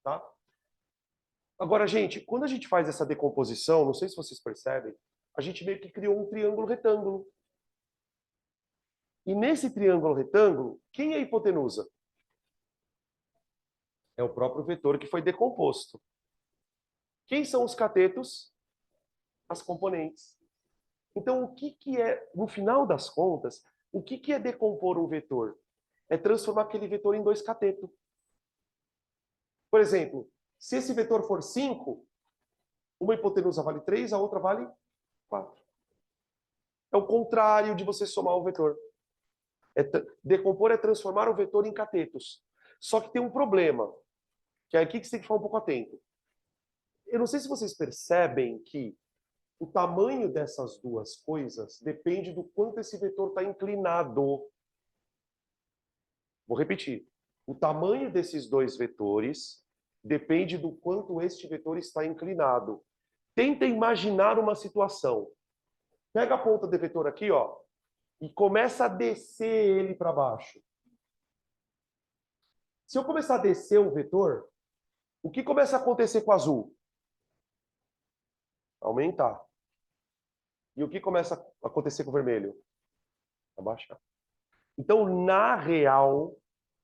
Tá? Agora, gente, quando a gente faz essa decomposição, não sei se vocês percebem, a gente meio que criou um triângulo retângulo. E nesse triângulo retângulo, quem é a hipotenusa? É o próprio vetor que foi decomposto. Quem são os catetos? As componentes. Então, o que é, no final das contas, o que é decompor um vetor? É transformar aquele vetor em dois catetos. Por exemplo, se esse vetor for 5, uma hipotenusa vale 3, a outra vale 4. É o contrário de você somar o vetor. Decompor é transformar o vetor em catetos. Só que tem um problema, que é aqui que você tem que ficar um pouco atento. Eu não sei se vocês percebem que o tamanho dessas duas coisas depende do quanto esse vetor está inclinado. Vou repetir. O tamanho desses dois vetores depende do quanto este vetor está inclinado. Tenta imaginar uma situação. Pega a ponta do vetor aqui, ó, e começa a descer ele para baixo. Se eu começar a descer o vetor, o que começa a acontecer com o azul? Aumentar. E o que começa a acontecer com o vermelho? Abaixar. Então, na real,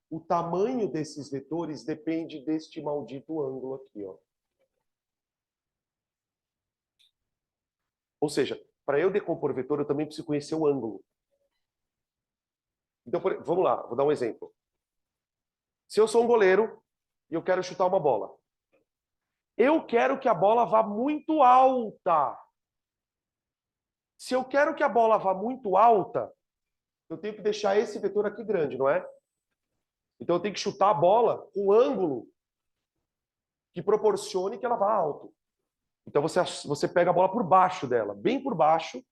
o tamanho desses vetores depende deste maldito ângulo aqui, ó. Ou seja, para eu decompor vetor, eu também preciso conhecer o ângulo. Então, vamos lá, vou dar um exemplo. Se eu sou um goleiro e eu quero chutar uma bola, eu quero que a bola vá muito alta. Se eu quero que a bola vá muito alta, eu tenho que deixar esse vetor aqui grande, não é? Então eu tenho que chutar a bola com um ângulo que proporcione que ela vá alto. Então você pega a bola por baixo dela, bem por baixo,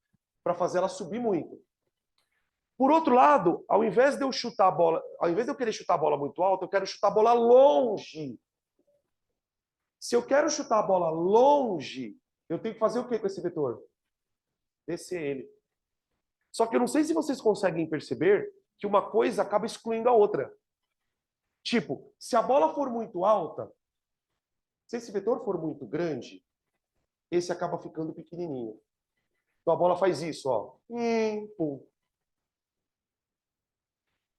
para fazer ela subir muito. Por outro lado, ao invés de eu chutar a bola, ao invés de eu querer chutar a bola muito alta, eu quero chutar a bola longe. Se eu quero chutar a bola longe, eu tenho que fazer o que com esse vetor? Descer ele. Só que eu não sei se vocês conseguem perceber que uma coisa acaba excluindo a outra. Tipo, se a bola for muito alta, se esse vetor for muito grande, esse acaba ficando pequenininho. Então a bola faz isso, ó. Pum.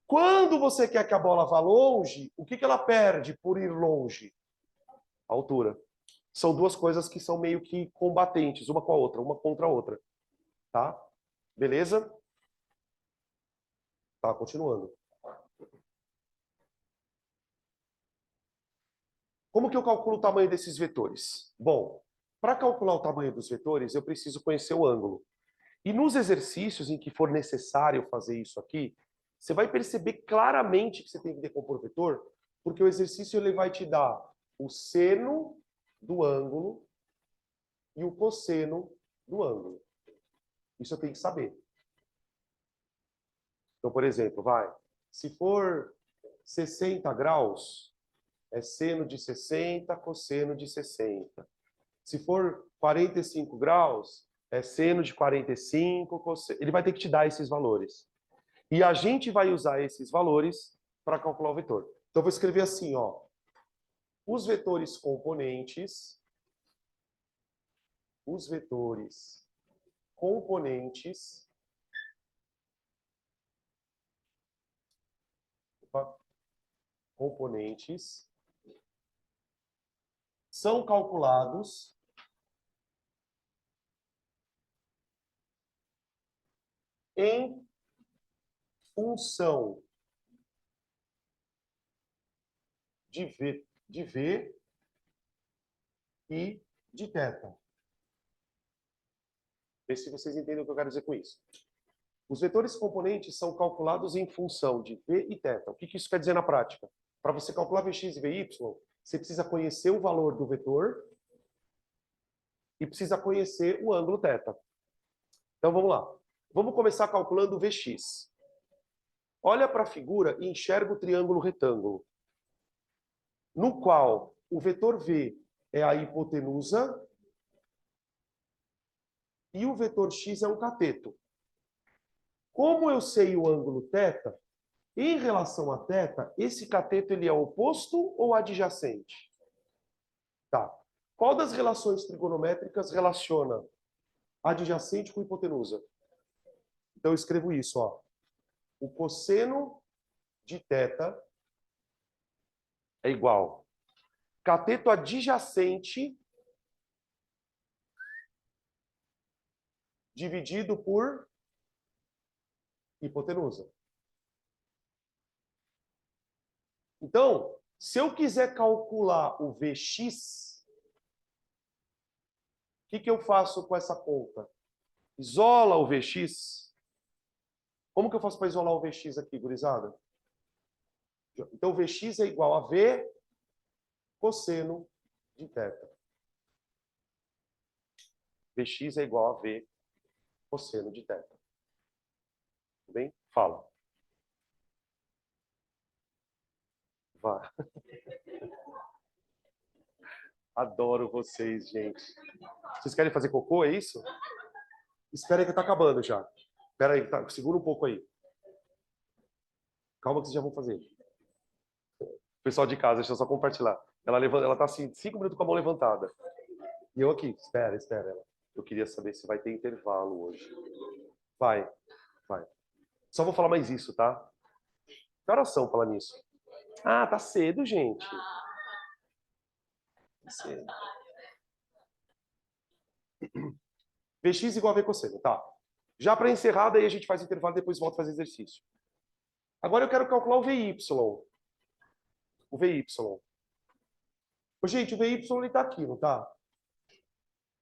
Quando você quer que a bola vá longe, o que ela perde por ir longe? A altura. São duas coisas que são meio que combatentes, uma com a outra, uma contra a outra. Tá? Beleza? Tá, continuando. Como que eu calculo o tamanho desses vetores? Bom, para calcular o tamanho dos vetores, eu preciso conhecer o ângulo. E nos exercícios em que for necessário fazer isso aqui, você vai perceber claramente que você tem que decompor o vetor, Porque o exercício ele vai te dar o seno do ângulo e o cosseno do ângulo. Isso eu tenho que saber. Então, por exemplo, se for 60 graus, é seno de 60, cosseno de 60. Se for 45 graus, é seno de 45, cosseno. Ele vai ter que te dar esses valores. E a gente vai usar esses valores para calcular o vetor. Então, eu vou escrever assim, ó. Os vetores componentes são calculados em função de V e de θ. Vê se vocês entendem o que eu quero dizer com isso. Os vetores componentes são calculados em função de V e θ. O que isso quer dizer na prática? Para você calcular Vx e Vy, você precisa conhecer o valor do vetor e precisa conhecer o ângulo θ. Então vamos lá. Vamos começar calculando o Vx. Olha para a figura e enxerga o triângulo retângulo, no qual o vetor V é a hipotenusa e o vetor x é um cateto. Como eu sei o ângulo θ, em relação a θ, esse cateto ele é oposto ou adjacente? Tá. Qual das relações trigonométricas relaciona adjacente com hipotenusa? Então eu escrevo isso, ó. O cosseno de θ é igual cateto adjacente dividido por hipotenusa. Então, se eu quiser calcular o Vx, o que eu faço com essa conta? Isola o Vx. Como que eu faço para isolar o Vx aqui, gurizada? Então, o Vx é igual a V cosseno de θ. Vx é igual a V cosseno de θ. Tudo bem? Fala. Vá. Adoro vocês, gente. Vocês querem fazer cocô, é isso? Espera aí que tá acabando já. Espera aí, tá, segura um pouco aí. Calma que vocês já vão fazer. Pessoal de casa, deixa eu só compartilhar. Ela tá assim, 5 minutos com a mão levantada. E eu aqui, espera ela. Eu queria saber se vai ter intervalo hoje. Vai. Só vou falar mais isso, tá? Que horas são falar nisso? Ah, tá cedo, gente. Tá cedo. Vx igual a V cosseno, tá. Já para encerrar, daí a gente faz intervalo e depois volta a fazer exercício. Agora eu quero calcular o Vy. O Vy. Ô, gente, o Vy ele tá aqui, não tá?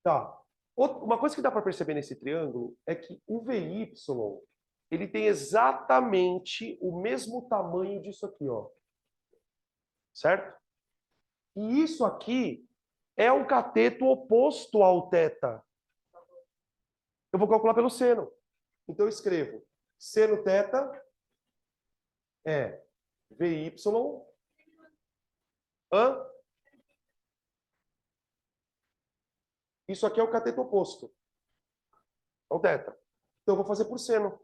Tá. Uma coisa que dá para perceber nesse triângulo é que o Vy ele tem exatamente o mesmo tamanho disso aqui, ó. Certo? E isso aqui é um cateto oposto ao θ. Eu vou calcular pelo seno. Então eu escrevo seno θ é Vy isso aqui é o cateto oposto ao θ. Então eu vou fazer por seno.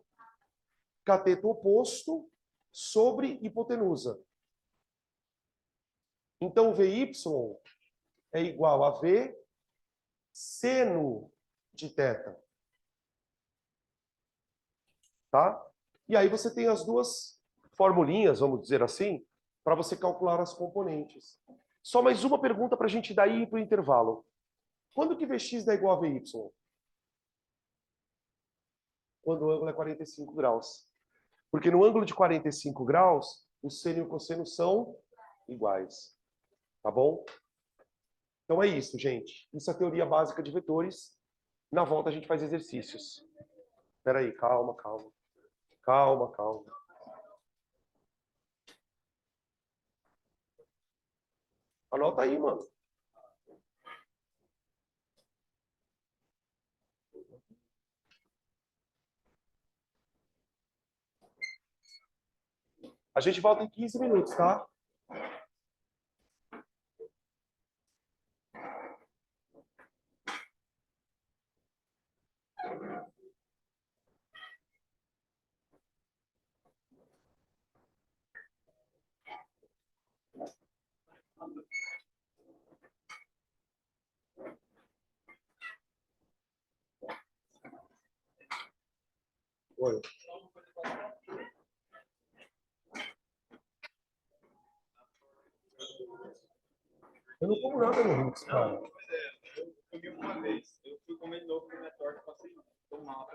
Cateto oposto sobre hipotenusa. Então, Vy é igual a V seno de θ. Tá? E aí você tem as duas formulinhas, vamos dizer assim, para você calcular as componentes. Só mais uma pergunta para a gente daí para o intervalo. Quando que Vx dá igual a Vy? Quando o ângulo é 45 graus. Porque no ângulo de 45 graus, o seno e o cosseno são iguais. Tá bom? Então é isso, gente. Isso é a teoria básica de vetores. Na volta a gente faz exercícios. Espera aí, calma. Calma. Anota aí, mano. A gente volta em 15 minutos, tá? Oi. Eu não como nada no Ritz, cara. Eu comi uma vez. Eu fui comer novo com minha torta, passei mal.